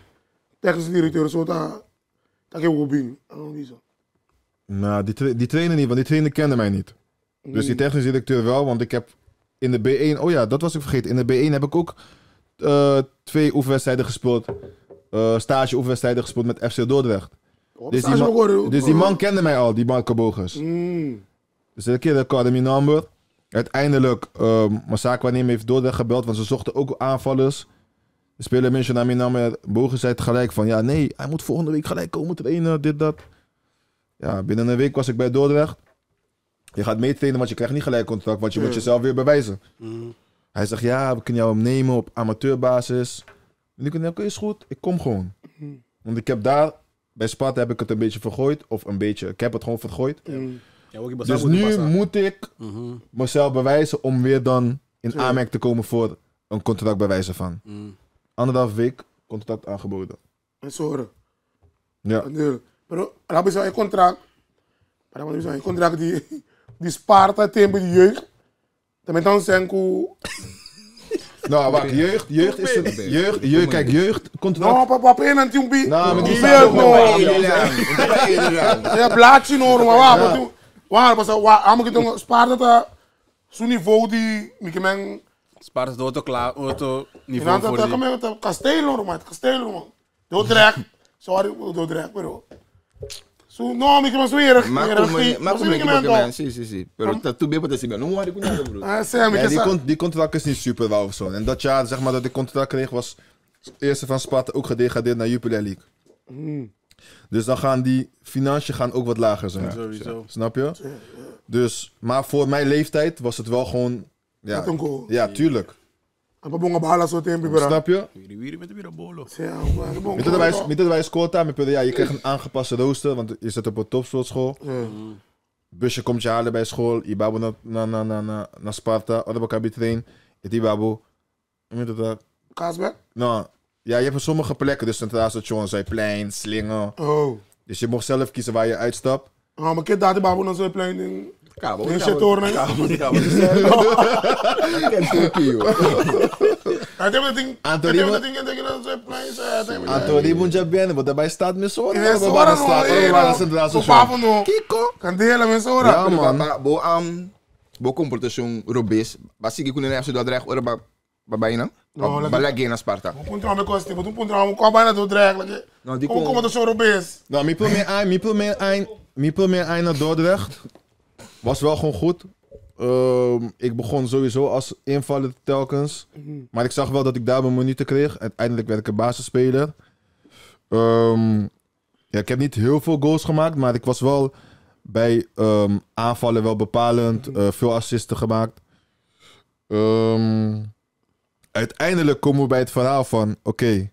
technisch directeur zo ta takebo bin. Nou, die trainer niet, want die trainer kende mij niet. Dus die technisch directeur wel, want ik heb in de B1... Oh ja, dat was ik vergeten. In de B1 heb ik ook 2 oefenwedstrijden gespeeld. Stage oefenwedstrijden gespeeld met FC Dordrecht. Dus die man kende mij al, die Marco Bogers. Dus een keer de academy number. Uiteindelijk, Masaka wanneer heeft Dordrecht gebeld, want ze zochten ook aanvallers. De speler mensen naar mij namen. Bogers zei het gelijk van, ja nee, hij moet volgende week gelijk komen trainen, dit, dat. Ja, binnen een week was ik bij Dordrecht. Je gaat meetrainen, want je krijgt niet gelijk contract, want je moet jezelf weer bewijzen. Hij zegt, ja, we kunnen jou nemen op amateurbasis. En ik dacht, oké, is goed, ik kom gewoon. Want ik heb daar, bij Sparta heb ik het een beetje vergooid. Of een beetje, ik heb het gewoon vergooid. Dus nu moet ik mezelf bewijzen om weer dan in aanmerking te komen voor een contract bij wijze van. 1,5 week contract aangeboden. En zo horen. Ja. Maar dan is een contract. Maar dan is een contract die Sparta tegen de jeugd. Dan zijn ku. Nou, wacht, jeugd is het. Jeugd, kijk, jeugd, contract. No, papa, en een team. Nou, maar die beeld ja, blaadje hoor, maar waar was dat? Waar moet ik Sparta dat zo'n niveau die ik men. Sparta is auto Dan niveau voor dat kan met Kasteel hoor, man, Kasteel man. Dordrecht, sorry, Dordrecht, bro. Zo, no, ik was weer. Maar kom ik, sí. Pero tu bem pode ser, não há com nada, bro. Ja, die contract is niet super wauw of zo. En dat jaar, zeg maar, dat ik contract kreeg, was het eerste van Sparta ook gedegradeerd naar Jupiler League. Dus dan gaan die financiën gaan ook wat lager zijn. Sowieso. Snap je? Dus, maar voor mijn leeftijd was het wel gewoon... Ja, tuurlijk. Snap je? Met dat wij schooltijd, ja, je krijgt een aangepaste rooster, want je zit op een topsportschool. Busje komt je halen bij school, je babu naar Sparta, of ik heb train, die babu. Kaasberg? Nou, ja, je hebt sommige plekken, dus Centraal Station, Zuidplein, Slingen. Dus je mocht zelf kiezen waar je uitstapt. Maar ik heb daar die babu naar Zuidplein in. Cabo. Anthony Munjabian, wat daarbij staat met zo'n. Kiko. Kan delen met zo'n. Ja, man. Bo comportação robês. Basicamente quando ele do Dordrecht ora babai não? Balagay na Sparta. Vou puntar um copo na Dordrecht. Como como dat zo robes? Nou, mi meer naar Dordrecht. Was wel gewoon goed. Ik begon sowieso als invaller telkens. Maar ik zag wel dat ik daar mijn minuten kreeg. Uiteindelijk werd ik een basisspeler. Ja, ik heb niet heel veel goals gemaakt. Maar ik was wel bij aanvallen wel bepalend. Veel assisten gemaakt. Uiteindelijk komen we bij het verhaal van... Oké,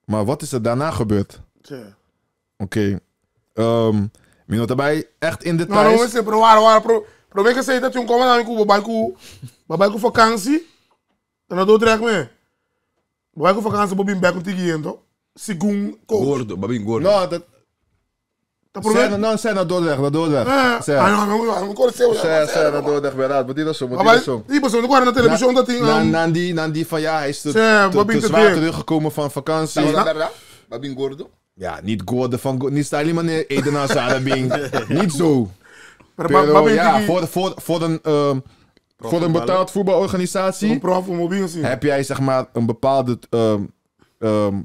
maar wat is er daarna gebeurd? Oké. Minuut daarbij, echt in details. Nou, we waren Pro me que sei dat yung komen aan babay ku vakantie. En dat doet recht mee. Babay ku vakantie bobin back contigiendo. Sigun coach. Gordo, babin gordo. No, dat... Dat probeer. Não, sai na Dordrecht, na Dordrecht. Não conheceu. Sai na Dordrecht, verdade. Mas dit is zo, Babay, die persoon die kwam na televisie dat hij. Nandi van ja, hij is te Babin zwaar teruggekomen van vakantie. Babin gordo? Ja, niet Gordon van... Niet Styling, maar Edena Sarabing. Niet zo. Maar Pero ja, voor een betaald voetbalorganisatie heb jij zeg maar een bepaalde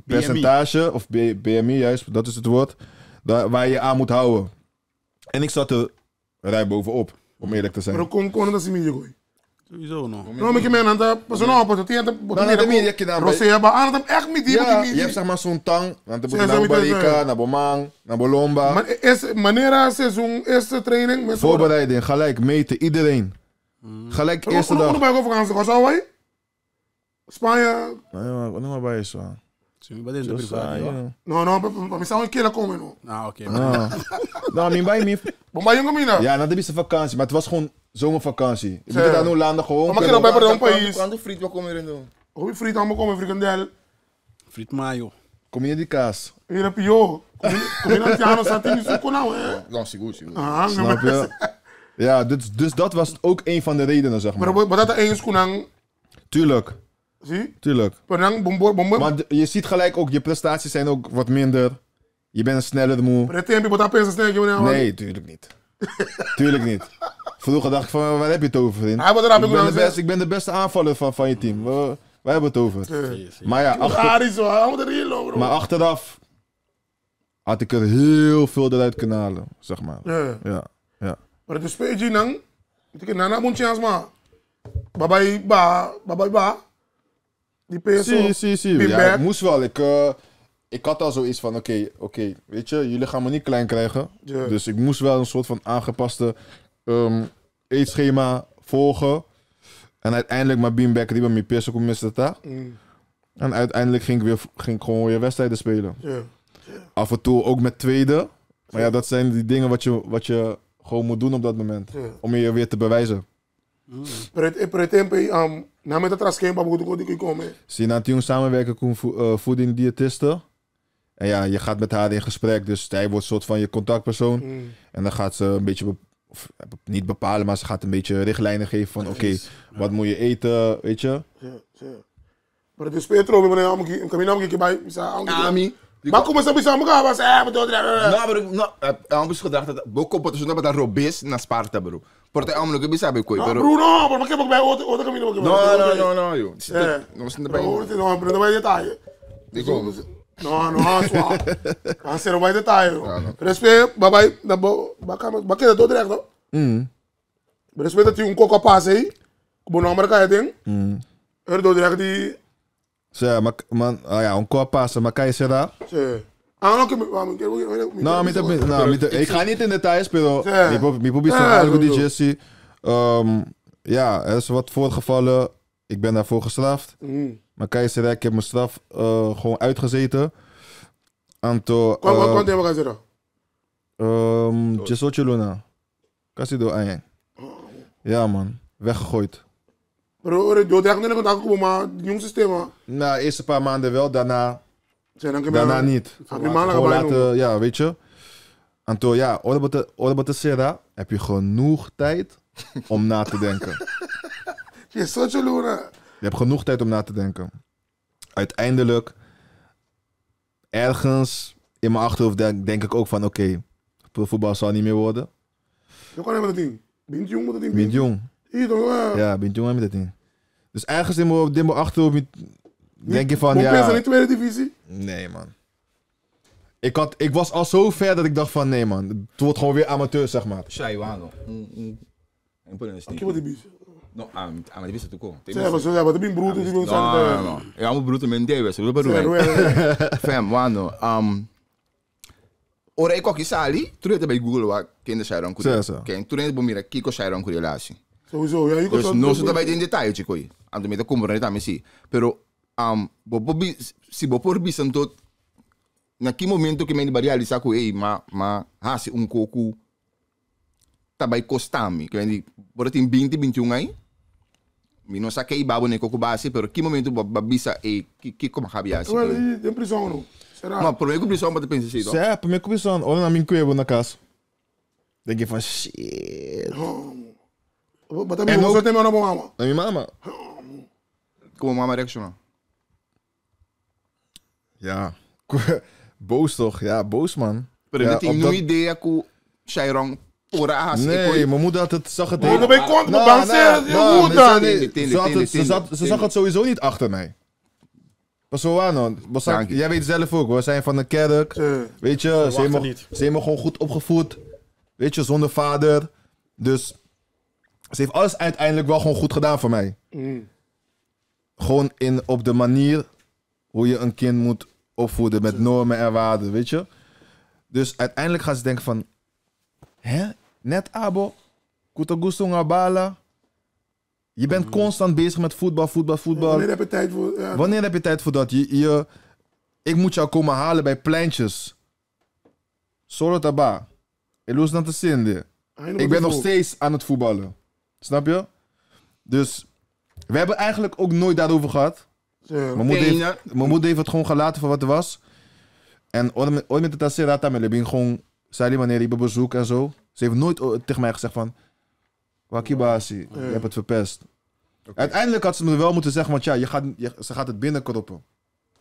percentage, of BMI juist, dat is het woord, waar je aan moet houden. En ik zat er rij bovenop, om eerlijk te zijn. Maar kon dat zien je Sowieso no. No, ik meen aan de persoon op, dat hij Rosé, maar aan het echt niet. Ja, je hebt zeg maar zo'n tang, want dan naar Barika, naar Bomang, naar Bolomba. Maar wanneer seizoen, eerste training? Voorbereiding, gelijk meten, iedereen. Gelijk eerste dag. Hoe vakantie was al wij? Spanje? Nee, wat nog maar bij is zo. Sim, ba din sa privado? No, maar zou een keer komen no. Ah, oké. Nou, mijn bij me. Maar jongen mina. Ja, nou, dat is een vakantie, maar het was gewoon zomervakantie. Je moet daar nu landen gewoon. Maar ik bij een país. Quando friet wat kom je erin doen? Hoe friet allemaal komen frikandel. Friet mayo. Kom je die kaas? Hier heb je joh. Kom je naar Tiano Santini zoeken nou hè? Dan sigur. Snap je? Ja, dus dat was ook een van de redenen, zeg maar. Maar dat één is kunang. Tuurlijk. Zie? Tuurlijk. Maar je ziet gelijk ook, je prestaties zijn ook wat minder. Je bent een sneller moe. Nee, tuurlijk niet. Tuurlijk niet. Vroeger dacht ik van, waar heb je het over, vriend? Ik ben de beste aanvaller van je team. Waar hebben we het over? Maar ja, achteraf had ik er heel veel eruit kunnen halen, zeg maar. Ja. Maar het is speeltje nang. Ik kan na een chance maar. Babai ba. Die peso. Zie. Ja, ik moest wel. Ik had al zoiets van, oké, weet je, jullie gaan me niet klein krijgen. Yeah. Dus ik moest wel een soort van aangepaste eetschema volgen. En uiteindelijk mijn beanbag die bij mijn peso kon missen daar. En uiteindelijk ging ik gewoon weer wedstrijden spelen. Yeah. Af en toe ook met tweede. Maar ja, dat zijn die dingen wat je gewoon moet doen op dat moment. Yeah. Om je weer te bewijzen. Per tempo, na met het rasken, maar moet ik komen. Zie je, na samenwerken met voeding-diëtiste. En ja, je gaat met haar in gesprek, dus zij wordt een soort van je contactpersoon. En dan gaat ze een beetje, niet bepalen, maar ze gaat een beetje richtlijnen geven van oké, wat moet je eten, weet je. Ja. Maar het is Petro, ik kan je naam bij. Ami. Maar kom eens op je elkaar, was ambos gedacht dat boko potentieel dat robes na Sparta bro. Porte amo que bisa be koi, pero Bruno, maar ik heb ook bij outra caminho. No, yo. No se bij. No, pero vai detalhe. Digo. No, suave. Cancero vai detalhe. Respeito, babai, da bakeda todo direto. Respeito dat je coco passe aí. Bom nome ka ding. Do direto die. Ja, maar ja, een kort passen, maar kan je zeggen? Ik ga niet in details, pero mi probeer algo die Jesse. Ja, er is wat voorgevallen. Ik ben daarvoor gestraft. Maar kan je zeggen, ik heb mijn straf gewoon uitgezeten. Anto. Quanto tempo kan je zeggen? Jesoche Luna. Kasi do aan. Ja man, weggegooid. Bro, je doet echt niet een maar jong systeem. Nou, de eerste paar maanden wel, daarna niet. Gewoon laten, ja, weet je. En toen, ja, Orba te Serra, heb je genoeg tijd om na te denken. Je hebt genoeg tijd om na te denken. Uiteindelijk, ergens in mijn achterhoofd denk ik ook van, oké, profvoetbal zal niet meer worden. Je kan hem het ding. Bint jong moet het ding. Bint jong. Ja, Bint jong met het ding. Dus ergens in mijn achterhoofd denk je van, ja... in de tweede divisie? Nee, man. Ik was al zo ver dat ik dacht van, nee, man. Het wordt gewoon weer amateur, zeg maar. Shaiwano. Que vou te bicho? No, ama de vista tu com. Você vai ter bruto de um santo. No. Eu amo bruto mente, você não pode. Fam, mano. Ora ik ook sali, tu het bij Google wa kende Shairon Kuri. Ken tu net bomira Kiko Shairon Kuri lasi. Sowieso, ja, dus no se vai in detalhe, chico. Ando me te compro neta me si. Pero bobi si bopor bisanto naquele momento que me realizar com ei, ma hasi coco tabai costami. Quindi, por in 2021 aí, mi non sa che i babo ne kokubasi, pero que momento babisa e que como cabia assim. Well, tem prisão não. Será? Não, por mim que prisão para pensar assim. Ja, pra mim começou. Olha na minha cueva na casa. Denk je van shit. Mas também não tem meu nome mama. Na minha mama. Como mama reacciona? Ja. Boos toch? Ja, boos man. Pero Ja, eu tenho uma ideia que Shairong pora haast. Nee, mijn moeder had het, zag het Moeder bij kont, maar bang zijn, je moet dan. Ze zag het sowieso niet achter mij. Pas zo aan, hoor. Jij weet zelf ook, we zijn van de kerk. Weet je, ze heeft me gewoon goed opgevoed. Weet je, zonder vader. Dus ze heeft alles uiteindelijk wel gewoon goed gedaan voor mij. Gewoon op de manier hoe je een kind moet opvoeden met normen en waarden, weet je. Dus uiteindelijk gaan ze denken van... Hè? Net abo? Kuta gusto nga bala? Je bent constant bezig met voetbal. Wanneer heb je tijd voor... Ja. Wanneer heb je tijd voor dat? Ik moet jou komen halen bij pleintjes. Solo taba. Elus na te zinde. Ik ben nog steeds aan het voetballen. Snap je? Dus we hebben eigenlijk ook nooit daarover gehad. Mijn moeder heeft het gewoon gelaten voor wat er was. En ooit met de Tasserata met Lebin gewoon zei wanneer hij bezoek en zo. Ze heeft nooit tegen mij gezegd van Wakibasi, je hebt het verpest. Okay. Uiteindelijk had ze me wel moeten zeggen, want ja, ze gaat het binnenkroppen.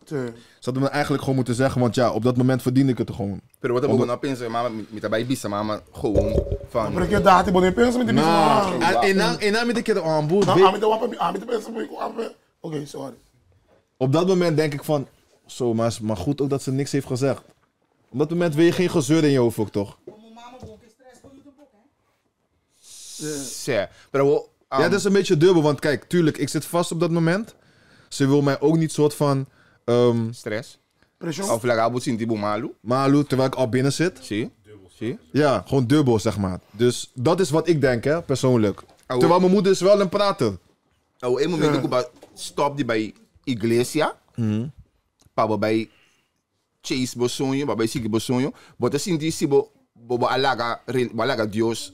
Ze hadden me eigenlijk gewoon moeten zeggen, want ja, op dat moment verdiende ik het gewoon. Pero wat heb ik nou pensar, mama, met daarbij bisa, mama, gewoon van... Maar ik heb daar, ik ben pensar met die bisa. En dan met een keer aan boord. Oké, sorry. Op dat moment denk ik van, zo, maar goed ook dat ze niks heeft gezegd. Op dat moment wil je geen gezeur in je hoofd ook, toch? Ja, dat is een beetje dubbel, want kijk, tuurlijk, ik zit vast op dat moment. Ze wil mij ook niet soort van... stress? Pression? Of lagabo sintibo malu? Malu, terwijl ik al binnen zit. Zie? Ja, gewoon dubbel, zeg maar. Dus dat is wat ik denk, hè, persoonlijk. Terwijl mijn moeder is wel een prater. Oh, een moment ik stop die bij Iglesia. Papa bij Chase Bosonho, bij Sigi Bosonho. But assim disse bobo alaga Dios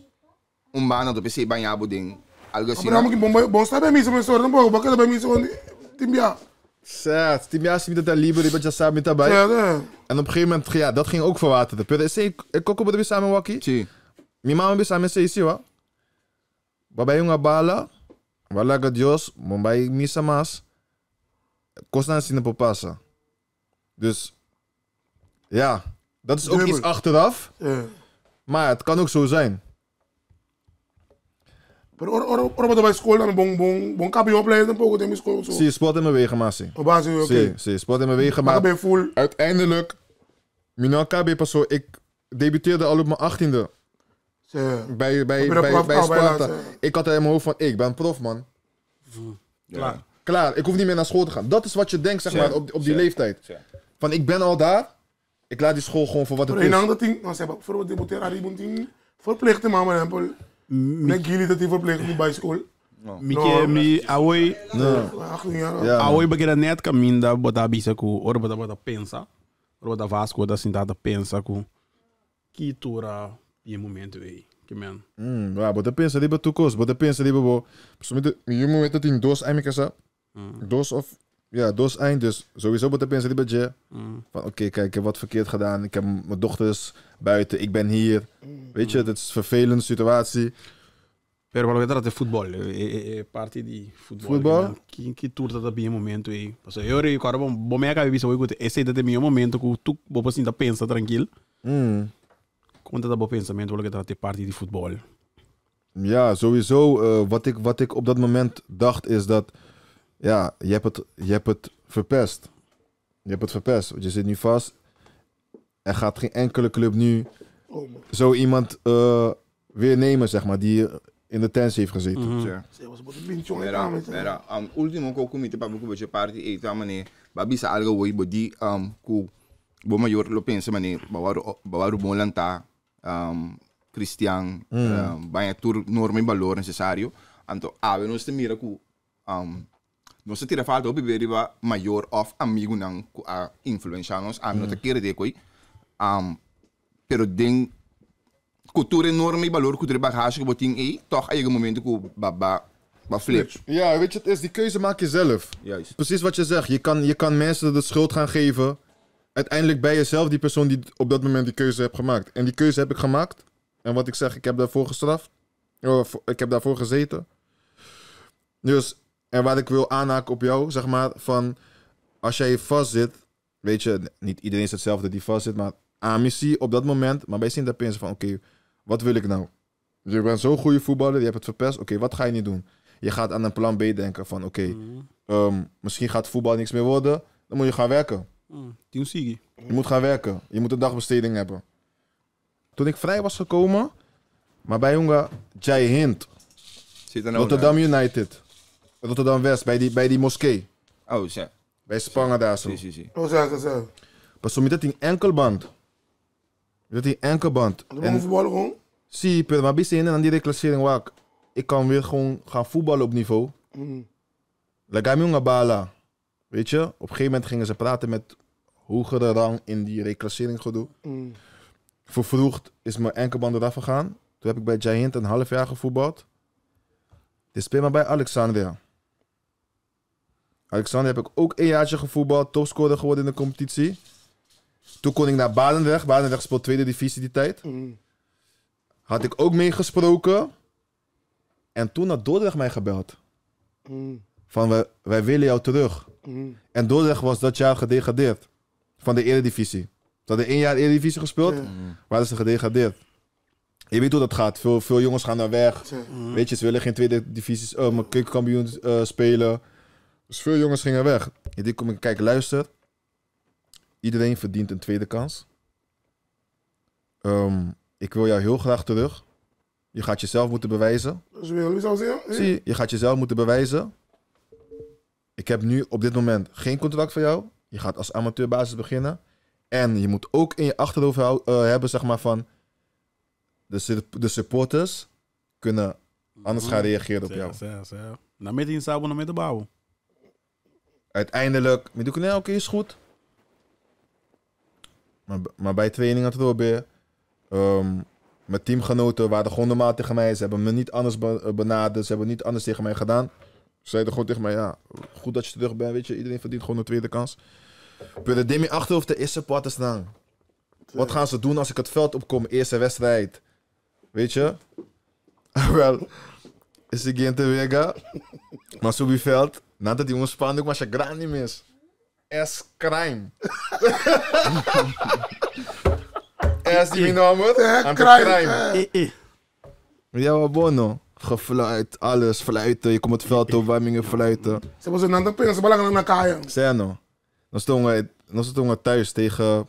umbana do PC banhabo ding. Algo assim. Maar dan moet ik bon staan bij mij zo'n soort van bakken bij mij zo'n timbia. Ja, timbia is niet dat liever die beetje samen met daarbij. En op een gegeven moment, ja, dat ging ook verwateren. Pero esse ik koko bodo samen waki. Sim. Mi mama be samen sei sim, wa. Babay yung bala. Walaga Dios, mombay misa mas. Kost sine popasa. Dus ja, dat is ook iets achteraf. Maar het kan ook zo zijn. Maar oor bij school dan bon kabio opleiden dan poco in school zo. Zie, sport in mijn wegen maar zie. Op basis oké. Zie, sport in mijn wegen maar. Ben full. Uiteindelijk Minal KB pas zo, ik debuteerde al op mijn 18e. Bij Sparta. Ik had er in mijn hoofd van, ik ben prof man. Klaar, ik hoef niet meer naar school te gaan. Dat is wat je denkt, zeg maar, op die leeftijd. Van, ik ben al daar. Ik laat die school gewoon voor wat het is. Een ander ding, als je voor wat debuteert, Aribunting verplichte mama en pol. Nek jullie dat die verplicht bij school. Mi awoi. Awoi bagera net caminda bota bisa ku or bota pensa. Or bota vasco da sintada pensa ku. Kitura e momento aí. Que man. Ja, bota pensa die betukos, bota pensa die bebo. Somit je moment dat in dos eind kasa. Dos of ja, dos eind dus sowieso bota pensa die budget. Van oké, kijk, ik heb wat verkeerd gedaan. Ik heb mijn dochters buiten, ik ben hier. Weet je, het is een vervelende situatie. Pero para que trata de futebol, parte de futebol. Futebol? Que turta da bem momento aí. Porque eu agora bom me acaba visto que esse é meu momento que tu vou assim da pensa tranquilo. Conta da bom pensamento para que trata de parte de futebol. Ja, sowieso. Wat ik op dat moment dacht is dat ja, je hebt het verpest. Je hebt het verpest. Want je zit nu vast. Er gaat geen enkele club nu zo iemand weer nemen, zeg maar, die in de tent heeft gezeten. Era, último que eu comi para você parte e também, babisa algo hoje bodi ku bo maior lo pensa mane bawaru bom lanta Christian banha tur norma e valor necessário anto ave nos te mira ku nós tira falta obi beriba maior of amigo não a influenciar nos a não te querer de coi pero den cultuur enorme, valor, cultuur bagage, boting, toch, eigen momenten, baba, flip. Ja, weet je, het is, die keuze maak je zelf. Juist. Precies wat je zegt, je kan mensen de schuld gaan geven. Uiteindelijk ben je zelf die persoon die op dat moment die keuze hebt gemaakt. En die keuze heb ik gemaakt. En wat ik zeg, ik heb daarvoor gestraft. Ik heb daarvoor gezeten. Dus, en wat ik wil aanhaken op jou, zeg maar, van als jij vast zit, weet je, niet iedereen is hetzelfde die vast zit, maar missie op dat moment, maar bij Sint Pensen van, oké, wat wil ik nou? Je bent zo'n goede voetballer, je hebt het verpest, oké, wat ga je niet doen? Je gaat aan een plan B denken van, oké, misschien gaat voetbal niks meer worden, dan moet je gaan werken. Je moet gaan werken, je moet een dagbesteding hebben. Toen ik vrij was gekomen, maar bij jongen, Jai Hind, Rotterdam United, Rotterdam West, bij die moskee. Oh, zeg. Bij Spangen daar zo. Sim. Oh, zeg. Pas zo met dat in enkelband. Met die enkelband. En voetballen gewoon? Zie, maar bis in aan die reclassering waar ik kan weer gewoon gaan voetballen op niveau. Lega me jongen bala. Weet je, op een gegeven moment gingen ze praten met hogere rang in die reclassering gedoe. Vervroegd is mijn enkelband eraf gegaan. Toen heb ik bij Giant een half jaar gevoetbald. Dit speelt maar bij Alexandria. Alexandria heb ik ook een jaartje gevoetbald, topscorer geworden in de competitie. Toen kon ik naar Barendrecht. Barendrecht speelt tweede divisie die tijd. Had ik ook meegesproken. En toen had Dordrecht mij gebeld. Van wij willen jou terug. En Dordrecht was dat jaar gedegradeerd. Van de eredivisie. Ze hadden 1 jaar eredivisie gespeeld. Waren ze gedegradeerd. Je weet hoe dat gaat. Veel jongens gaan daar weg. Weet je, ze willen geen tweede divisie keukenkampioen spelen. Dus veel jongens gingen weg. Ik kom ik kijken, luister. Iedereen verdient een tweede kans. Ik wil jou heel graag terug. Je gaat jezelf moeten bewijzen. Zie, je gaat jezelf moeten bewijzen. Ik heb nu op dit moment geen contract voor jou. Je gaat als amateurbasis beginnen. En je moet ook in je achterhoofd hebben, zeg maar, van de supporters kunnen anders gaan reageren op jou. Nou, met die sabel, met de bouw. Uiteindelijk, oké, is goed. Maar bij training had het wel weer. Mijn teamgenoten waren gewoon normaal tegen mij. Ze hebben me niet anders benaderd. Ze hebben niet anders tegen mij gedaan. Ze zeiden gewoon tegen mij, ja, goed dat je terug bent, weet je. Iedereen verdient gewoon een tweede kans. Puur de demi achterhoofd, de eerste supporters staan. Wat gaan ze doen als ik het veld opkom? Eerste wedstrijd. Weet je? Wel, is ik in te wega. Maar zo bij veld, nadat die jongens spannen, maar je graan niet mis. Es crime. Es die nummer. Aan crime. Ja, wat bono. Gefluit, alles, fluiten. Je komt het veld op, warmingen fluiten. Ze hebben zo'n andere pingen, ze belangen naar kaaien. Zeg nou. Dan stonden we thuis tegen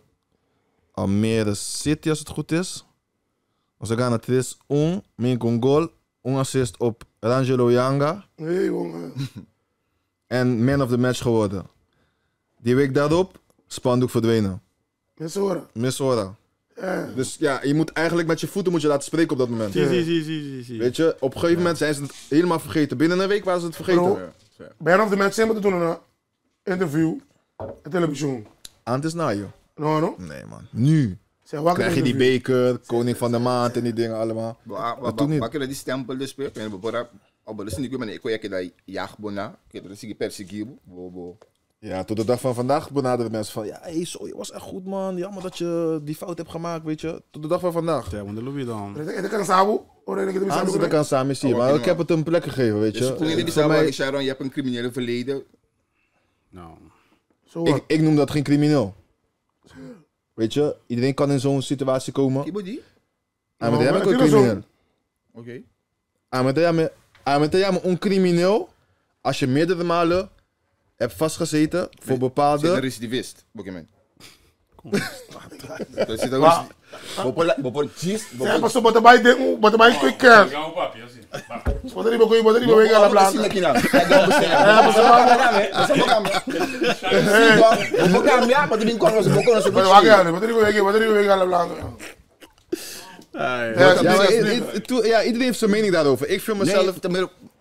Almere City, als het goed is. Als we gaan naar 3-1, een goal, een assist op Rangelo Yanga. Nee, jongen. En man of the match geworden. Die week daarop, spandoek verdwenen. Misora. Dus ja, je moet eigenlijk met je voeten laten spreken op dat moment. Zie. Weet je, op een gegeven moment zijn ze het helemaal vergeten. Binnen een week waren ze het vergeten. Bro, man of the match moeten doen een interview. Een televisie. Aan het na, joh. No? Nee, man. Nu. Krijg je die beker, koning van de maand en die dingen allemaal. Wat kun je die stempel dus spelen? Op de niet meer, ik kon je dat jachtbona, ik heb het persegibo. Ja, tot de dag van vandaag benaderden mensen van, ja, hey, zo, je was echt goed, man. Jammer dat je die fout hebt gemaakt, weet je. Tot de dag van vandaag. Ja, want de Louis dan. Dat kan samen. Dat kan samen zien, maar ik heb het een plek gegeven, weet je. Dus toen je zei, Sharon, je hebt een criminele verleden. Nou. Ik noem dat geen crimineel. Weet je, iedereen kan in zo'n situatie komen. Kibodi? Maar dat heb ik een crimineel. Oké. Maar dat is een crimineel als je meerdere malen hebt vastgezeten voor bepaalde... Zit een recidivist, Pokémon. Dus zit een recidivist. Ja, maar zo moet erbij quick care. Wat er niet meer aan de blaad. Sim aqui não. É, você vou cambiar, mas tem como você boca no Ja, iedereen heeft zijn mening daarover. Ik vind mezelf...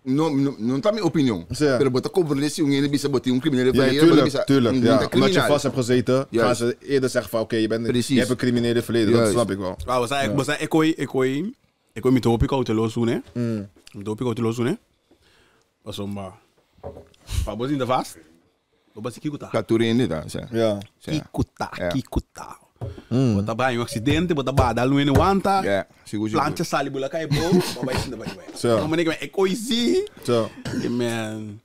não tá minha opinião. Certo. Pero bota conversatie ele bisa bota criminele Nee, verleden. tuurlijk. Ja. Omdat je vast hebt gezeten, gaan ze eerder zeggen van oké, je hebt een criminele verleden. Dat snap ik wel. Ik wil met de hoop te lossen, hè? Met de hoop te lossen, hè? Pas om maar. Pabos in de vast. Oba si kikuta. Caturende da, Ja. Kikuta. Bota ba yung aksidente, bota ba dalu in wanta. Ja, seguro. Plancha sali bula kay bro, baba isin da ba. Zo. Não maneira é coisi. Zo. Man.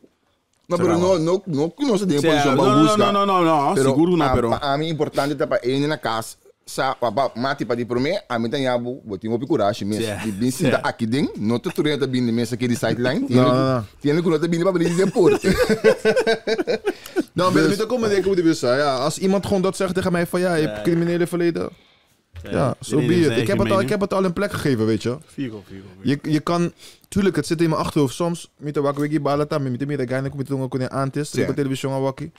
Não, pero não se tem posição para buscar. Não, seguro não, pero. A mim importante tá para ele na casa. Sa mati pa di pro me, a mim tem abo, botin op coragem mesmo. De bem se dá aqui dentro, não te turenta bem de mesa aqui de sideline. Tiene que não te bem para bem de deporte. Nou, ben je niet ook met hoe die wil zijn. Ja, als iemand gewoon dat zegt tegen mij van ja, je hebt criminele verleden. Ja, zo be it. Ik heb het al een plek gegeven, weet je. Figo. Je kan, tuurlijk, het zit in mijn achterhoofd. Soms, met de wakker balata, met de meer gaine, met de kunnen aantis, op televisie gaan wakkie.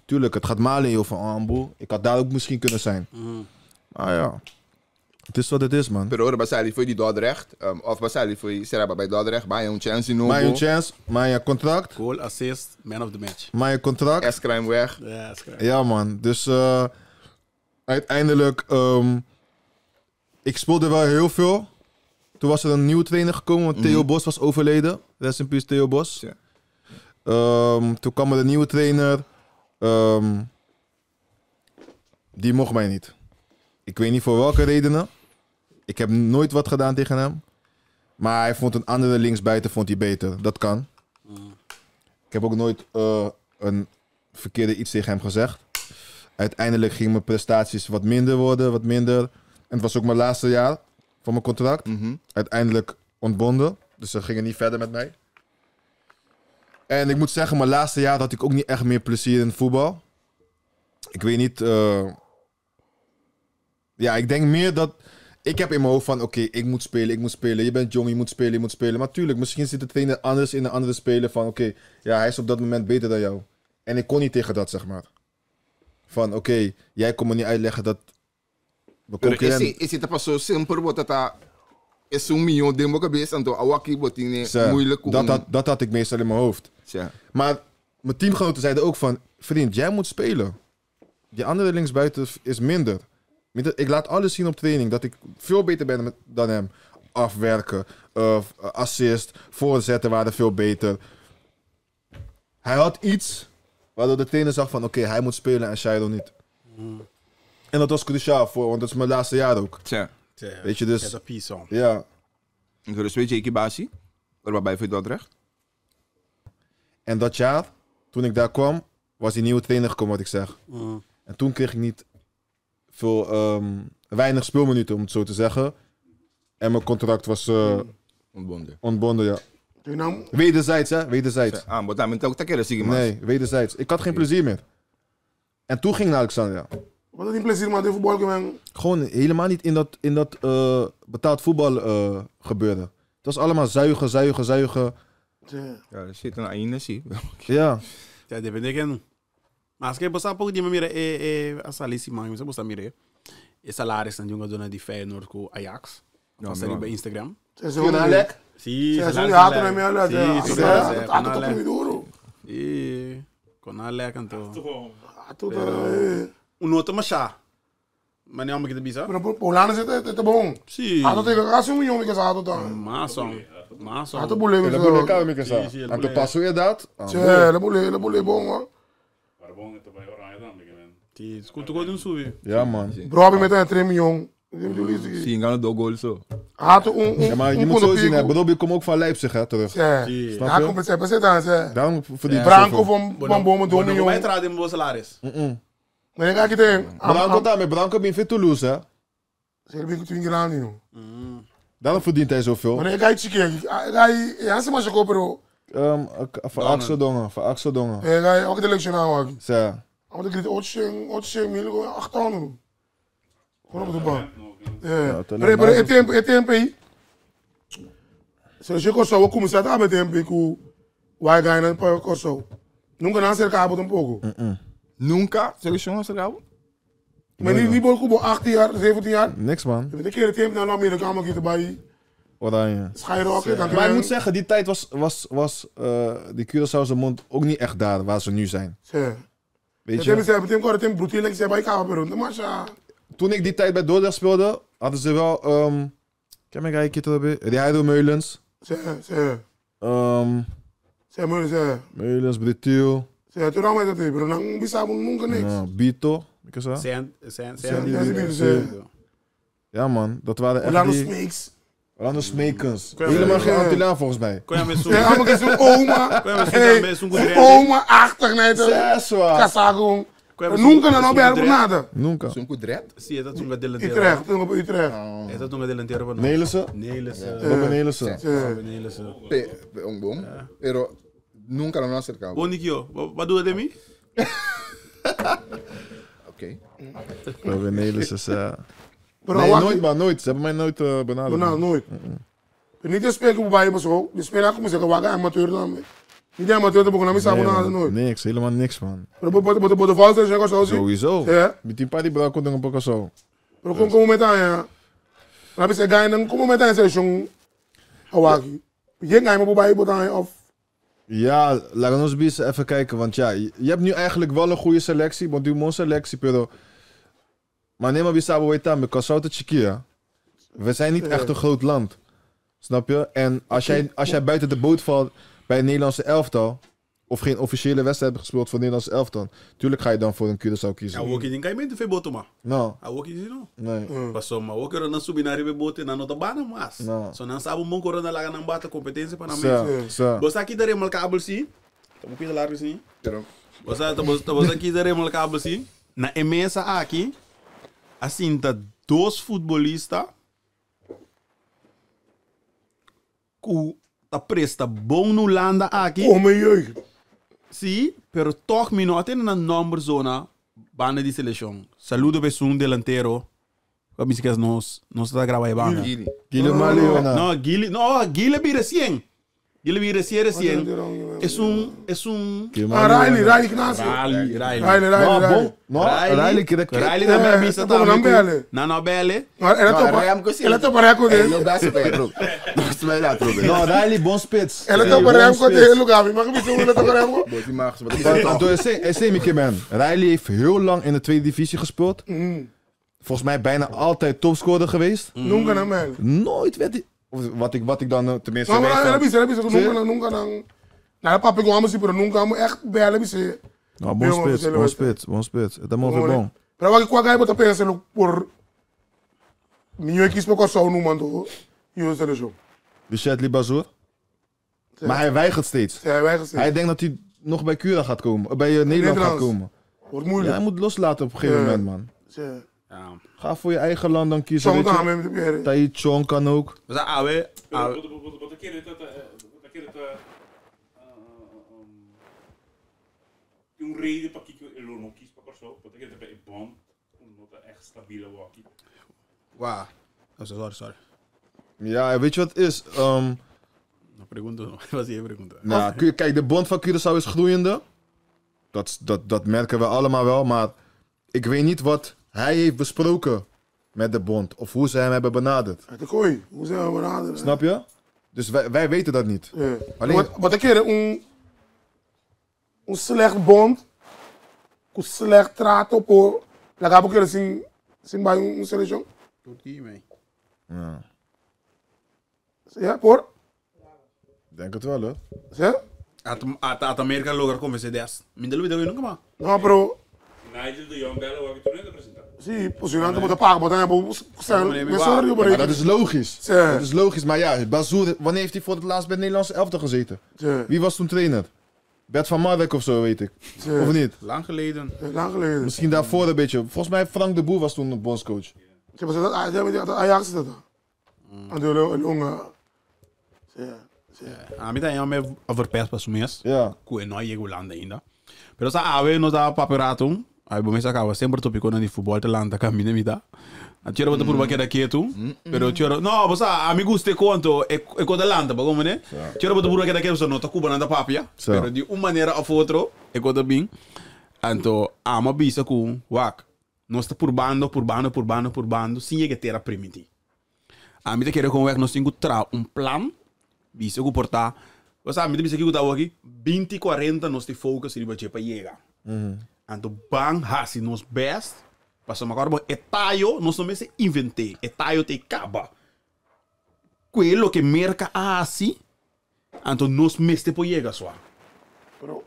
Tuurlijk, het gaat malen heel van ambo. Ik had daar ook misschien kunnen zijn. Ah ja. Het is wat het is, man. Pero ora Basali foi die Dordrecht, of Basali foi será bij Dordrecht, bij een chance in Maar een chance, maar je contract. Goal, assist, man of the match. Maar je contract. S-crime weg. Ja, man. Dus uiteindelijk, ik speelde wel heel veel. Toen was er een nieuwe trainer gekomen, want Theo Bos was overleden. Rest in peace, Theo Bos. Ja. Toen kwam er een nieuwe trainer. Die mocht mij niet. Ik weet niet voor welke redenen. Ik heb nooit wat gedaan tegen hem. Maar hij vond een andere linksbuiten vond hij beter. Dat kan. Ik heb ook nooit een verkeerde iets tegen hem gezegd. Uiteindelijk gingen mijn prestaties wat minder worden, wat minder. En het was ook mijn laatste jaar van mijn contract. Uiteindelijk ontbonden. Dus ze gingen niet verder met mij. En ik moet zeggen, mijn laatste jaar had ik ook niet echt meer plezier in voetbal. Ik weet niet... Ja, ik denk meer dat... Ik heb in mijn hoofd van, oké, ik moet spelen. Je bent jong, je moet spelen. Maar tuurlijk, misschien zit de trainer anders in de andere speler van, oké, ja, hij is op dat moment beter dan jou. En ik kon niet tegen dat, zeg maar. Van, oké, jij kon me niet uitleggen dat... Is het pas zo simpel, wat dat is zo'n miljoen ding op cabeça, en toen awaki botine moeilijk. Dat had ik meestal in mijn hoofd. Maar mijn teamgenoten zeiden ook van, vriend, jij moet spelen. Die andere linksbuiten is minder. Ik laat alles zien op training, dat ik veel beter ben dan hem. Afwerken, assist, voorzetten waren veel beter. Hij had iets waardoor de trainer zag van oké, hij moet spelen en Shairo niet. En dat was cruciaal voor, want dat is mijn laatste jaar ook. Weet je, dus... Ja. Dus weet je, Ikebasi, waarbij voor Dordrecht. En dat jaar, toen ik daar kwam, was die nieuwe trainer gekomen, wat ik zeg. En toen kreeg ik niet... weinig speelminuten, om het zo te zeggen. En mijn contract was ontbonden, ja. Wederzijds, hè? Wederzijds. Nee, wederzijds. Ik had geen plezier meer. En toen ging ik naar Alexandria. Wat is die plezier met voetbal, man? Gewoon helemaal niet in dat betaald voetbal gebeuren. Het was allemaal zuigen. Ja, er zit een einde, zie. Ja. Ja, dat ben ik. Mas que você pode me mira a salíssima, você pode mira. E salários são jogadores de Feyenoord com Ajax. Não, sei no Instagram. Você é um lec? Sim, você é um rato na minha lec. Sim, rato tá duro. E com a lec então. Rato tá. Outro machá. Mas não me quer dizer. Mas por lá não é bom. Sim. Rato tem que gastar milhão de casado tá. Maçom. Rato bulê. Ele bulê cá, me casar. Então passou a idade. Ele bulê bom, ó. Escuta o gol subir. Ja, man. Bro, we met een 3 miljoen. Sim, gaan 2 goals zo. Ja, maar je moet zo zien, hè. Brobbey komt ook van Leipzig, hè, terug. Ja, hij komt met zijn bezit. Daarom verdient Branco van bomen 2 miljoen. Vai trazer um bom salaris. Maar ik ga je tegen. Branco daarmee, Branco ben veel Toulouse, hè. Ze ben ik 20 jaar niet. Daarom verdient hij zoveel. Maar ik ga je checken. Ja, ze maar zo kopen. Voor Axel Dongen. Ik ga je ook de election aanmaken. Ja. Want ik liet 8 miljoen 8 ton. Gewoon op de bank. Ja. Maar ETMP. Zoals je kost ook komen zetten met ETMP. Waar ga je naar een kost ook. Nunca na cerca abot een poco. Nunca? Selección cercado? Maar niet bol kubo 18 jaar, 17 jaar. Niks, man. Ik keer het ETMP naar Amerika, maar ik erbij. Oranje. Skyrocket. Dan Maar ik moet zeggen, die tijd was die Curaçao's mond ook niet echt daar waar ze nu zijn. Weet je? Toen ik die tijd bij Dordrecht speelde, hadden ze wel... Ken me kijken, Ricardo Meulens. Meulens, Brutiel. Bito. Ja man, dat waren echt Orlando die... Smeeks. Orlando Smekens. Helemaal geen Antillaan volgens mij. Ja, maar zo'n oma. Oma-achtig, net. Kasago. Nunca na nobel por nada. Nunca. Zo'n kudret? Zie je dat toen we delanteren? Utrecht, toen op Utrecht. Is dat toen we delanteren? Nelissen? Nelissen. Nelissen. Bom. Pero nunca lo nos acercamos. Bonikio, wat doe je ermee? Oké. Nelissen, Pero nee, awak- nooit man, nooit. Ze hebben mij nooit benaderd. Nou, nooit. Niet te spreken bij je zo. Die spelen ook zeggen, wagen amateur dan. Niet amateur te beginnen, maar Nee, samen man. nooit. Niks, helemaal niks man. Pero de valse zeggen zo. Sowieso. Ja. Met die party bro, kon ik een poco zo. Pero kom met aan ja. Maar we zeggen, dan kom met aan seizoen. Hawaki. Je gaat maar bij je botaan of. Ja, laten we ons eens even kijken. Want ja, je hebt nu eigenlijk wel een goede selectie. Want die mooie selectie, pero... Maar neem maar wie samen weet aan, met South Chiquia. We zijn niet echt een groot land. Snap je? En als jij buiten de boot valt bij het Nederlandse elftal, of geen officiële wedstrijd hebt gespeeld voor het Nederlandse elftal, tuurlijk ga je dan voor een Curaçao kiezen. Ja, woki din kay men te fe boto ma. No, Woki din no. nee. Paso ma woki ro na subinari be bote na nota bana mas. No. So nan sabu mon ko ro na laga ng bata kompetensi pa na Sa, men. sa. Bosa ki dare mal kabel si. Tamu pila largo si. Pero Bosa ki dare mal kabel si. Na emesa aqui. Assim tá dos futbolistas que tá presta bom no landa aqui. Kom mijn jeugd. Sí, pero toch mi no atende na number zona banda de seleção. Saludo pe sun delantero. Como se que nos está grabando banda. Gili. Guilherme Maliona. No, Guile vi recién. Guile vi recién. Es un Riley Knasi. Riley. Riley, que Riley na minha vista Como não também. bele. Na bele. Ela tá para com ele. Não dá se pega, bro. Não se vai lá, bro. No, Riley, bom spits. Ela tá para com ele lugar. Maar ik weet niet hoe ela tá Bot die mag. Man. Riley heeft heel lang in de tweede divisie gespeeld. Volgens mij bijna altijd topscorer geweest. Nunca na mel. Nooit werd hij... Wat ik dan tenminste Maar weet van- ela bisa nunca dan. Na papi com amo pero nunca amo echt bele bisa. Nou, bon spits. Het is mooi bom. Pero wag kwa gai bota pensa por minha equipe com só no mando. Eu sei isso. Die Shadley Bazour. Maar hij weigert steeds. Ja, wij gezien. Hij denkt dat hij nog bij Cura gaat komen. Bij Nederland gaat komen. Wordt Ja, moeilijk. hij moet loslaten op een gegeven moment, man. Ja. Ga voor je eigen land dan kiezen. Zo Weet gaan je. we met de Tai Chong kan ook. Mas awe Wat keer het een reden para que ele não quis para zo, wat keer het bij bom, omdat het echt stabiele walkie. Wow. Sorry. Ja, weet je wat het is? No pregunto, was je pregunta. Nou, kijk, de bond van Curaçao is groeiende. Dat merken we allemaal wel. Maar ik weet niet wat hij heeft besproken met de bond. Of hoe ze hem hebben benaderd. Uit de kooi. Hoe zijn we benaderen? Snap je? Dus wij weten dat niet. Ja. Alleen- Wat een keer een slecht bond. Een slecht trato por. La cabo que sin bij een selección. Turquie mee. Ja, Ja, por. ik denk het wel, hoor. Ja? At Amerika logra como se des. Mindelo video nunca ma. No, pero. Nigel de Jong bellen wat ik toen net presenteren. Sí, posicionando por pago, botar en boel. Maar dat is logisch. Ja. Dat is logisch. Maar ja, Bazour, wanneer heeft hij voor het laatst bij het Nederlandse elftal gezeten? Ja. Wie was toen trainer? Bert van Marwijk of zo, weet ik. Ja. Of niet? Lang geleden. Lang geleden. Misschien daarvoor een beetje. Volgens mij Frank de Boer was toen de bondscoach. Ze was dat Ajax dat. En de jongen. A mí también me overpes para sumes. Ja. Que no llega Holanda ainda. Pero sa ave nos da paperato. Aí bom me acaba sempre topico no futebol de Holanda camina me dá. A tira bota por baqueta aqui tu. Pero tira no, você amigos te conto e com de Holanda, bagom né? Tira bota por baqueta aqui você nota Cuba nanda papia. So. Pero de uma maneira ou outra e com de bem. Então, ama bisa com wak. Nós está por bando, sem que ter a permitir. A mí te quiero con no tengo un plan. Dice que porta. O sea, a mí te dice que está aquí 20-40 nos te focus y va a llegar. Anto bang hasi nos best. Passou agora bom etaio nós não se inventei. Etaio te caba. Quello que merca assim. Anto nos meste po chega só. Pero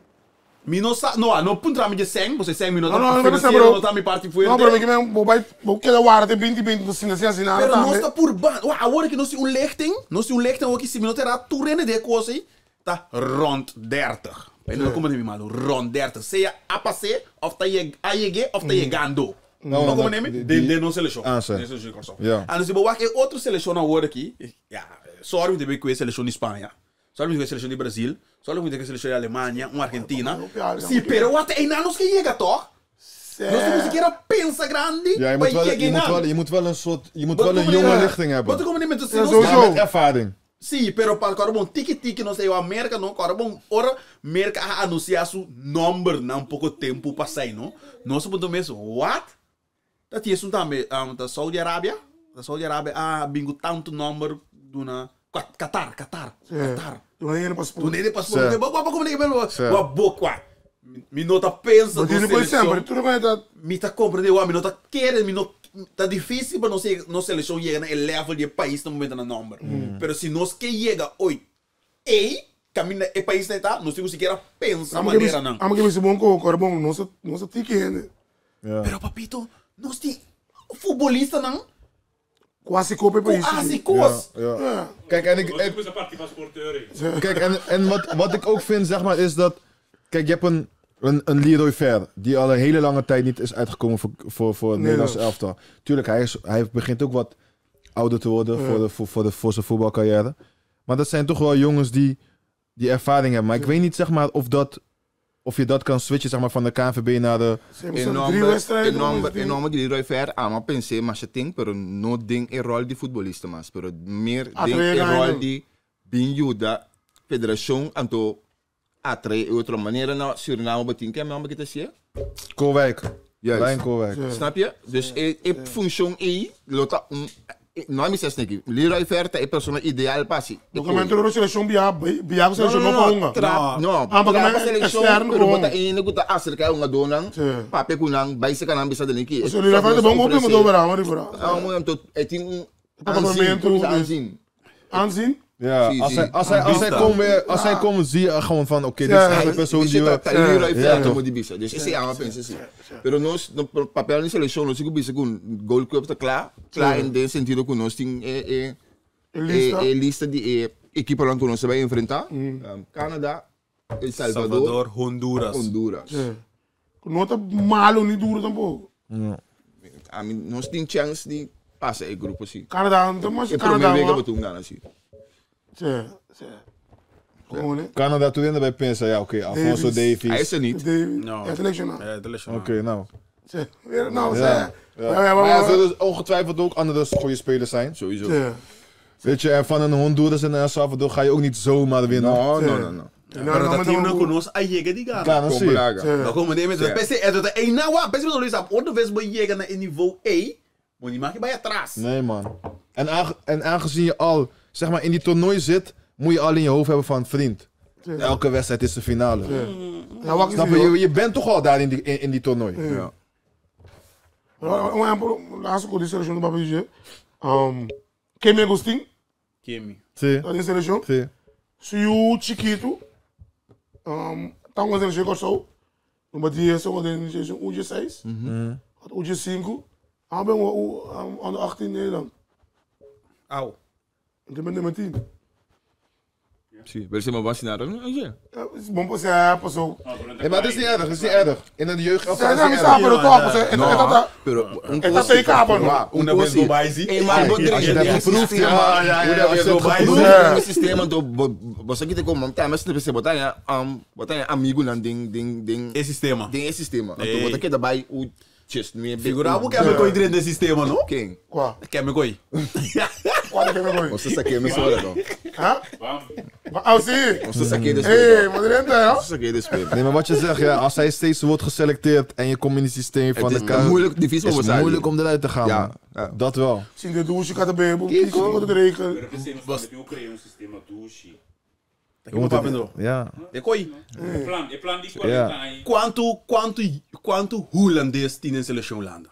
Mi não sa não puntra me de 100, você 100 minutos. Não, não tá me parte fuerte. não, pero que vou querer guardar de 20 assim assim nada. Pero nós tá por ban. Agora que nós um lichting aqui se minutos era turene de coisa tá rond 30. Não como de me malo, rond 30. Seja a passer of tá chegue of tá chegando. Não como nem de não seleção. Ah, sim. Ja. En dus we que outro seleção agora aqui. Ja, sorry de ver com a seleção de Espanha. Sorry com a seleção de Brasil. Sorry com a seleção de Alemanha, Argentina. Sim, pero wat é nanos que chega toch? Nós temos sequer pensa grande. Ja, je moet wel een soort, je moet wel een jonge lichting hebben. Wat como nem met met ervaring. Sim, pero para agora bom tiki não sei o América não, agora bom ora América a anunciar seu número não pouco tempo passei, não? Nós podemos mesmo what? Dat is também da Saudi Arábia bingo tanto número do na Qatar. Tu nem passaporte. Tu nem passaporte. Como nem o boca. Mi nota pensa do seleção. Tu não vai dar. Mi tá compreendendo, mi nota quer, mi nota tá difícil para não seleção chegar no level de país no momento na número. Pero se nós que chega hoje, caminha e país está, nós temos sequer pensar maneira não. Amo que me se bom com o bom, não se tique ainda. Pero papito, nós tem futebolista não? Quase kopen bij Quasi koos. Ja. Kijk, en wat ik ook vind, zeg maar, is dat... Kijk, je hebt een Leroy Fer, die al een hele lange tijd niet is uitgekomen voor het Nederlandse elftal. Tuurlijk, hij begint ook wat ouder te worden voor zijn voetbalcarrière. Maar dat zijn toch wel jongens die ervaring hebben. Maar ik weet niet, zeg maar, of je dat kan switchen, zeg maar, van de KNVB naar de... Enorme Leroy Fer, ama pensei, mas je ting, pero no ding e rol di futbolista, mas, pero meer ding e rol di binjuda federação, anto atre outra maneira na Suriname betin, que é mesmo que te zie? Koolwijk. Juist. Lijn Koolwijk. Snap je? Dus functie lota não me sei aqui. Leroy Fer é a pessoa ideal para si. Documento da seleção biar seleção não paunga. Não. A seleção pero bota ini kuta asal kaya unga donan. Pape kunang baise kanang bisa deniki. O Leroy Fer é bom open mo dobra, mari bora. Mo am tot eting aanzien. Ja, als hij komt, zie je gewoon van, oké, dit is de persoon die we... Leroy Fer moet die bisa. Dus esse ama pensa assim. Pero nós no papel de seleção nós sigo bisa com goal club tá claro em de sentido que nós tem lista de equipa lá que nós vai enfrentar. Canadá, El Salvador, Honduras. Não tá malo nem duro tampouco. A mim nós tem chance de passar o grupo assim. Canadá, então mas Canadá vai ganhar assim. Canada, toen erbij pensa, ja, oké, Alfonso Davies. Hij is er niet. Ja, seleccionado. Oké, nou. Maar hij zullen dus ongetwijfeld ook andere goede spelers zijn. Sowieso. Weet je, en van een Honduras en El Salvador ga je ook niet zomaar winnen. No. Pero dat team não conosco a chega de gana. Claro, sim. Não como nem mesmo. Pensei, é do ei não, pensei no Luiz, outra vez vai chegar na nível A, moet je maar bij atrás. Nee, man. En aangezien je al, zeg maar, in die toernooi zit, moet je al in je hoofd hebben van vriend. Elke wedstrijd is de finale. Snap je? Je bent toch al daar in die toernooi. Ja. Laatste keer die seleção do Babijé. Kemi Agostinho. Sim. Da seleção. Sim. Suiu Chiquito. Tá uma seleção que eu sou. Numa dia só uma seleção UG6. UG5. Ben onder 18 Nederland. Au. Ik ben nummer 10. Zie, wil je maar vacineren? Ja. Bom, você passou. Nee, maar het is niet erg, het is niet erg. In de jeugd is het Você niet não sabe, erg. eu tô, você. Pero Esta tem capa, não? Una vez go baisi. Als je dat geproefd hebt, sistema do você que tem como tá, mas você botar amigo nan ding É sistema. Ding sistema. Então botar que daí o chest me Figurava que me coi dentro do sistema, não? Quem? Qual? Que me coi. Qual que me coi? Você saquei me só não. Hã? Ah, sim. Você saquei desse. Maar erin daar, Você saquei desse. Nee, maar wat je zegt, ja, als hij steeds wordt geselecteerd en je komt in het systeem van de moeilijk, difícil is het moeilijk om eruit te gaan. Ja, Dat wel. Zie de douche, ik had de baby, kies wat de regel. Pero pensei no sistema de Ucrânia, um sistema douche. We moeten- Ja. E coi. E plan di Ja. 40 Quanto holandees tienen selección landa?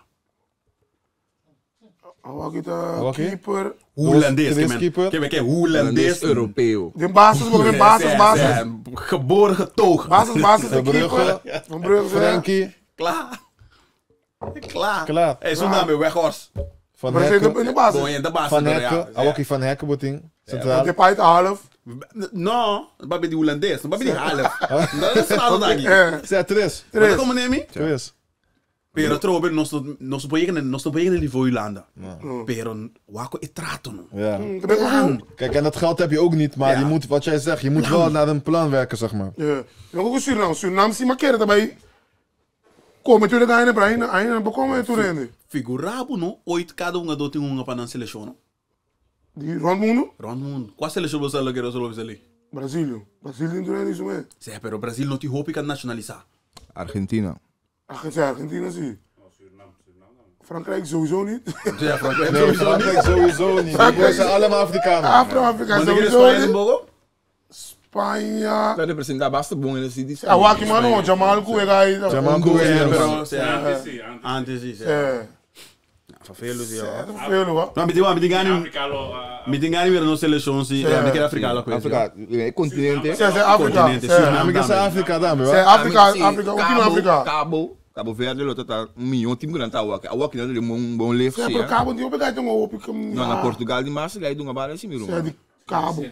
Wat is de keeper? Holandees, Holandees que keeper. men holandees Europeo. De basis, maar de basis. Geboren getogen. Basis, de Brugge. keeper. Van Brugge, Frenkie. Klaar. Klaar. Klaar. Hey, zo'n naam weer Weghorst. Van Maar in Hekken. de basis. Gewoon in de basis. Van ja. Hekken. Awaki van Hekken, boeting. Centraal. De paait half. No, dat ben die Holandees. Dat ben die half. Dat is wel dat hier. Zet Tris. Wat kom je nemen? Tris. Pero trobe, nos poyen el niveau Holanda. Pero wako itrato no. Ja. Ja. Kijk, en dat geld heb je ook niet, maar Ja. je moet, wat jij zegt, je moet wel naar een plan werken, zeg maar. Ja. Ook Suriname. Suriname zie maar keren daarbij. Kom je natuurlijk aan de brein. Aan bekomen toen in. Figurabo no, ooit kado nga doti nga pa ng seleksyon no. Die rondmoenen. Ron mo, kwa seleksyon ba sa lagero sa lobisali? Brazilië. Brazilië toen in is mee. Sige, pero Brazil no ti hopi kan nationalisa. Argentina. Argentina zie. Frankrijk sowieso niet. Ja, Frankrijk. Nee, Frankrijk sowieso niet. We zijn allemaal Afrikanen. Afrika Want ik is sowieso Spanje niet. bogo? Spanje. Dat representa basta bom in de city. Awaki mano, Jamal Kouegai. Jamal Ja, Kouegai. pero Antes, antes sí. Vervelho zie je. Veel hoor. Maar met die Afrika lo. gaan weer no seleksyon si, Ja. met die Afrika ko. Afrika, continente. Zij zijn Afrika. Continenten, Zij- Suriname. Namelijk is Afrika dan, zij hoor. Afrika, ook in Afrika. Cabo Verde lo total milhão time grande awak. Awak não de bom leef Zij sia. hebben cabo die op ik jongen op ik hem. Não na Portugal die massa gai dunga bara si Zij miru. die cabo.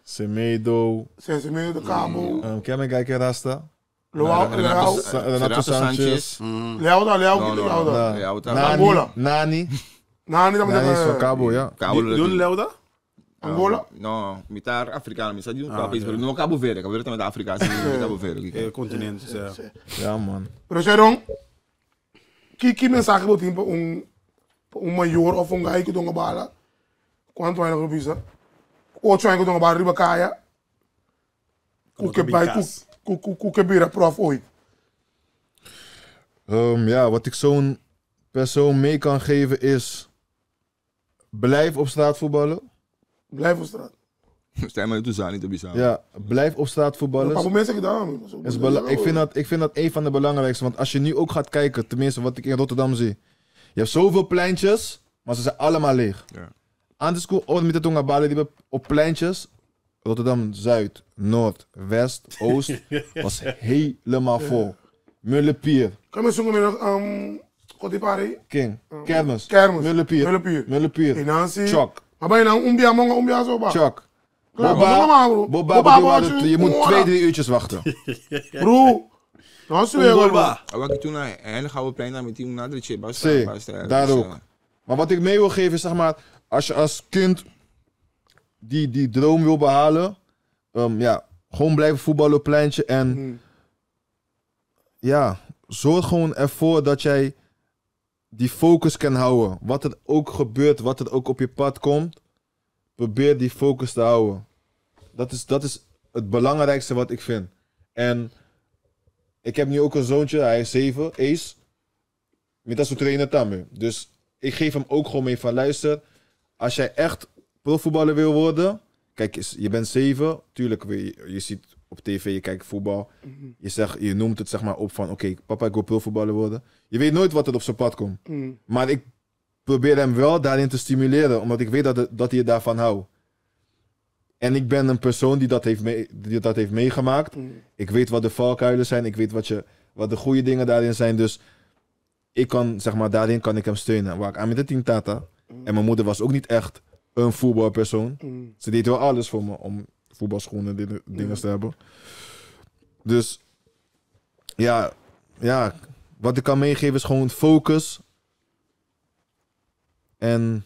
Semedo. Zij zijn mee de cabo. Ken ik kijken, Rasta? Leeuwarden. Renato Sanchez. Leeuwarden. Ja. Ja, wat Angola. Nani. Nou, niet dat Nani is van we Cabo, ja. Cabo Doen Leuda? Angola. No, mitar africano, mi sa di un país, pero no Cabo Verde, Cabo Verde também da África, assim, Cabo Verde. Continent. Ja, man. Pero zij dan. Kiki mensaje wat timpo mayor of guy que donga bala. Quanto ainda que visa? Ocho ainda que donga bala riba kaya. Kuke bij kuke bira prof ooit. Ja, wat ik zo'n persoon mee kan geven is... Blijf op straat voetballen. Blijf op straat. Stel maar tu zani te bisa. Ja, blijf op straat voetballen. Maar mensen gedaan. Ik vind dat een van de belangrijkste. Want als je nu ook gaat kijken, tenminste wat ik in Rotterdam zie. Je hebt zoveel pleintjes, maar ze zijn allemaal leeg. Ja. Antes met de Tongabale die op pleintjes. Rotterdam Zuid, Noord, West, Oost was helemaal vol. Mullepier, Kan je zongen met Kotipari? King, Kermis, Kermis. Mullepier, Mullepier. Nancy. Chok, Maar ben je nou umbia zo ba? Chok. Boba. Boba, je moet 2-3 uurtjes wachten. Bro. Nou, ze weer. Golba. Awak tu na, en gaan we plein na met die na de chip, Daar ook. Maar wat ik mee wil geven is, zeg maar, als je als kind die droom wil behalen, ja, gewoon blijven voetballen op pleintje en ja, zorg gewoon ervoor dat jij die focus kan houden. Wat er ook gebeurt, wat er ook op je pad komt, probeer die focus te houden. Dat is het belangrijkste wat ik vind. En ik heb nu ook een zoontje, hij is 7, Ace. Met dat soort trainer tammen. Dus ik geef hem ook gewoon mee van luister, als jij echt profvoetballer wil worden, kijk, je bent 7, tuurlijk, je ziet op tv, je kijkt voetbal, je noemt het zeg maar op van oké, papa, ik wil profvoetballer worden. Je weet nooit wat er op zijn pad komt. Maar ik probeer hem wel daarin te stimuleren, omdat ik weet dat hij daarvan houdt. En ik ben een persoon die dat heeft meegemaakt. Ik weet wat de valkuilen zijn, ik weet wat de goede dingen daarin zijn, dus ik kan, zeg maar, daarin kan ik hem steunen. Waar ik aan met de team Tata. En mijn moeder was ook niet echt een voetbalpersoon. Ze deed wel alles voor me om voetbalschoenen en dingen te hebben. Dus ja, wat ik kan meegeven is gewoon focus. En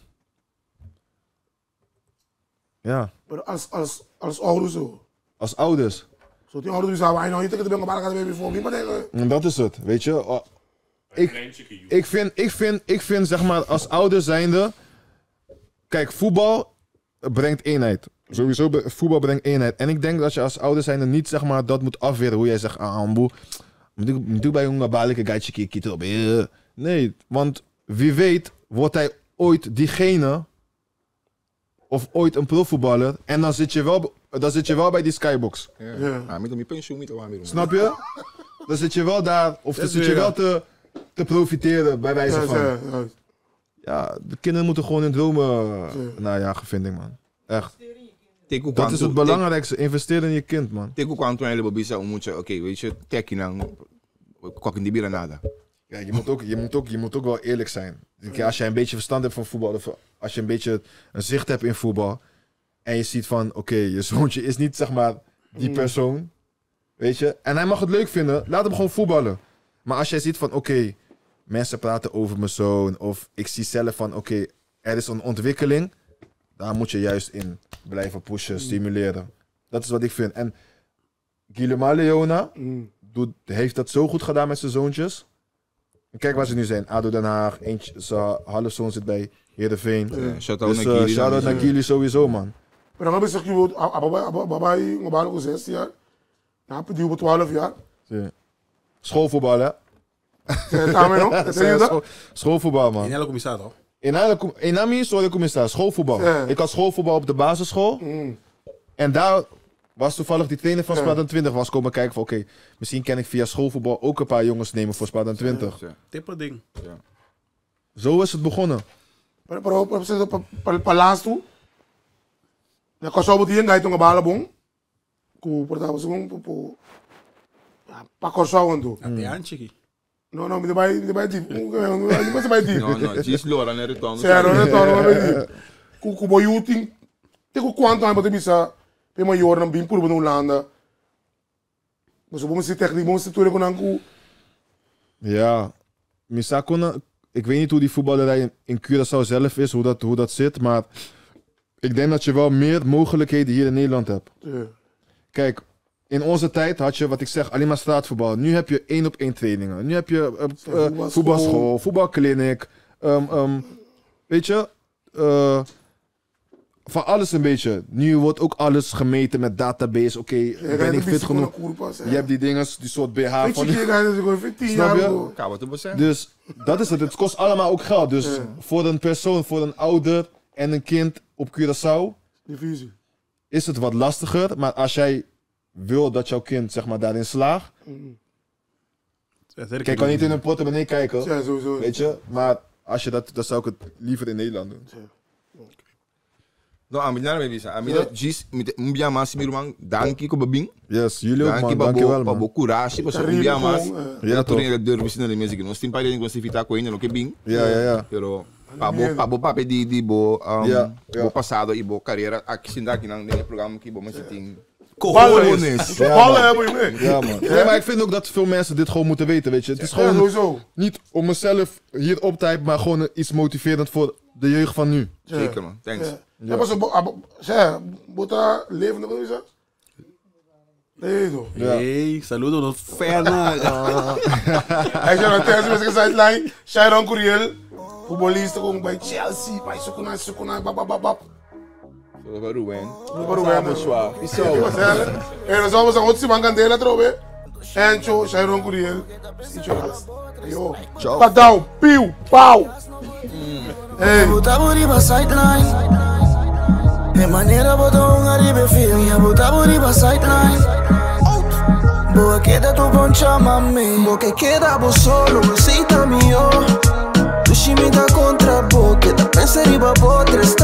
ja. Als ouders zo. Als ouders. Zo die ouders zeggen, wij nou niet dat ik maar gaat baby voor wie maar denken. En dat is het, weet je. Ik vind zeg maar als ouder zijnde, kijk, voetbal brengt eenheid. Sowieso, voetbal brengt eenheid. En ik denk dat je als ouder zijnde niet zeg maar dat moet afweren. Hoe jij zegt, Ambu, moet ik bij jongen balike gaatje kieten op. Nee, want wie weet wordt hij ooit diegene of ooit een profvoetballer en dan zit je wel bij die skybox. Met een pensioen niet te Snap je? Dan zit je wel daar, of dan zit je wel te profiteren bij wijze van. Ja, de kinderen moeten gewoon hun dromen najagen, vind ik, man. Echt. Dat is het belangrijkste, investeren in je kind, man. Teku kwanto en lebo bisa moet je, oké, weet je, tekje dan koken die nada. Ja, je moet ook wel eerlijk zijn. Als je een beetje verstand hebt van voetbal, of als je een beetje een zicht hebt in voetbal, en je ziet van, oké, je zoontje is niet, zeg maar, die persoon, weet je. En hij mag het leuk vinden, laat hem gewoon voetballen. Maar als jij ziet van, oké, mensen praten over mijn zoon, of ik zie zelf van, oké, er is een ontwikkeling, daar moet je juist in blijven pushen, stimuleren. Dat is wat ik vind. En Guillermo Leona heeft dat zo goed gedaan met zijn zoontjes. En kijk waar ze nu zijn. ADO Den Haag, zijn halfzoon zit bij Heerenveen. Shout-out naar Guilly sowieso, man. Maar dan heb ik gezegd, Ababai, op 16 jaar. Dan heb je op 12 jaar. Schoolvoetbal, hè? Schoolvoetbal, man. In elke commissaris, toch? In Nami, sorry, commissaris. Schoolvoetbal. Ja. Ik had schoolvoetbal op de basisschool. En daar was toevallig die trainer van Sparta 20 was komen kijken van oké, misschien kan ik via schoolvoetbal ook een paar jongens nemen voor Sparta 20. Tippe ding. Ja. Zo is het begonnen. Palaas toe. Ja, kan zo wat hier gaan, balabong. Ku portava zo'n pa corso aan toe. No, me vai diep. Me vai diep. No, just lora ne retorno. Sério, retorno me diep. Ku boyuting. Te ku quanto aan bote bisa. Pe maior na bim por no landa. Mas vamos se techniek, vamos se turen kon ku. Ja, Misa kon. Ik weet niet hoe die voetballerij in Curaçao zelf is, hoe dat zit, maar ik denk dat je wel meer mogelijkheden hier in Nederland hebt. Kijk, in onze tijd had je, wat ik zeg, alleen maar straatvoetbal. Nu heb je 1-op-1 trainingen. Nu heb je voetbalschool, voetbalkliniek. Weet je, van alles een beetje. Nu wordt ook alles gemeten met database. Oké, ben ik fit genoeg? Je hebt die dingen, die soort BH van... Snap je? Dus dat is het. Het kost allemaal ook geld. Dus voor een persoon, voor een ouder en een kind op Curaçao is het wat lastiger. Maar als jij wil dat jouw kind, zeg maar, daarin slaagt. Kijk, ik kan niet in een portemonnee kijken. Ja, sowieso. Weet je, maar als je dat zou ik het liever in Nederland doen. No, amina na bisa. Amina jis met umbia mas mirumang danki ko babing. Yes, jullie ook man, dankjewel man. Babo courage, pas umbia mas. Ja, toch. Toen de misschien de music, no stimpa de ngosi vita ko ino ke bing. Ja. Pero pabo pape di bo bo passado e bo carreira aqui sinda aqui nang programma ki bo masiting. Cojones. Ballen hebben je mee. Ja, man. Ja, maar ik vind ook dat veel mensen dit gewoon moeten weten, weet je. Het is gewoon niet om mezelf hier op te hypen, maar gewoon iets motiverend voor de jeugd van nu. Zeker man, thanks. Ja, maar zo, bota levende, wat is dat? Nee, toch? Hey, saludo nos ferna. Hij zei dat tijdens de sideline, Sharon Curiel, voetballisten komen bij Chelsea, bij Sukuna, babababab. Ruben. Suave. En dan zouden we zeggen, wat kan delen trouwens. En zo, Sharon Curiel. Yo, padau, piu, pau. Hey. Botaburiba sideline. De maneira botou arriba film. Botaburiba sideline. Boa queda tu poncha mami. Boa queda bo solo, aceita mio. Tu chimita contra boa, queda pensa riba bo 3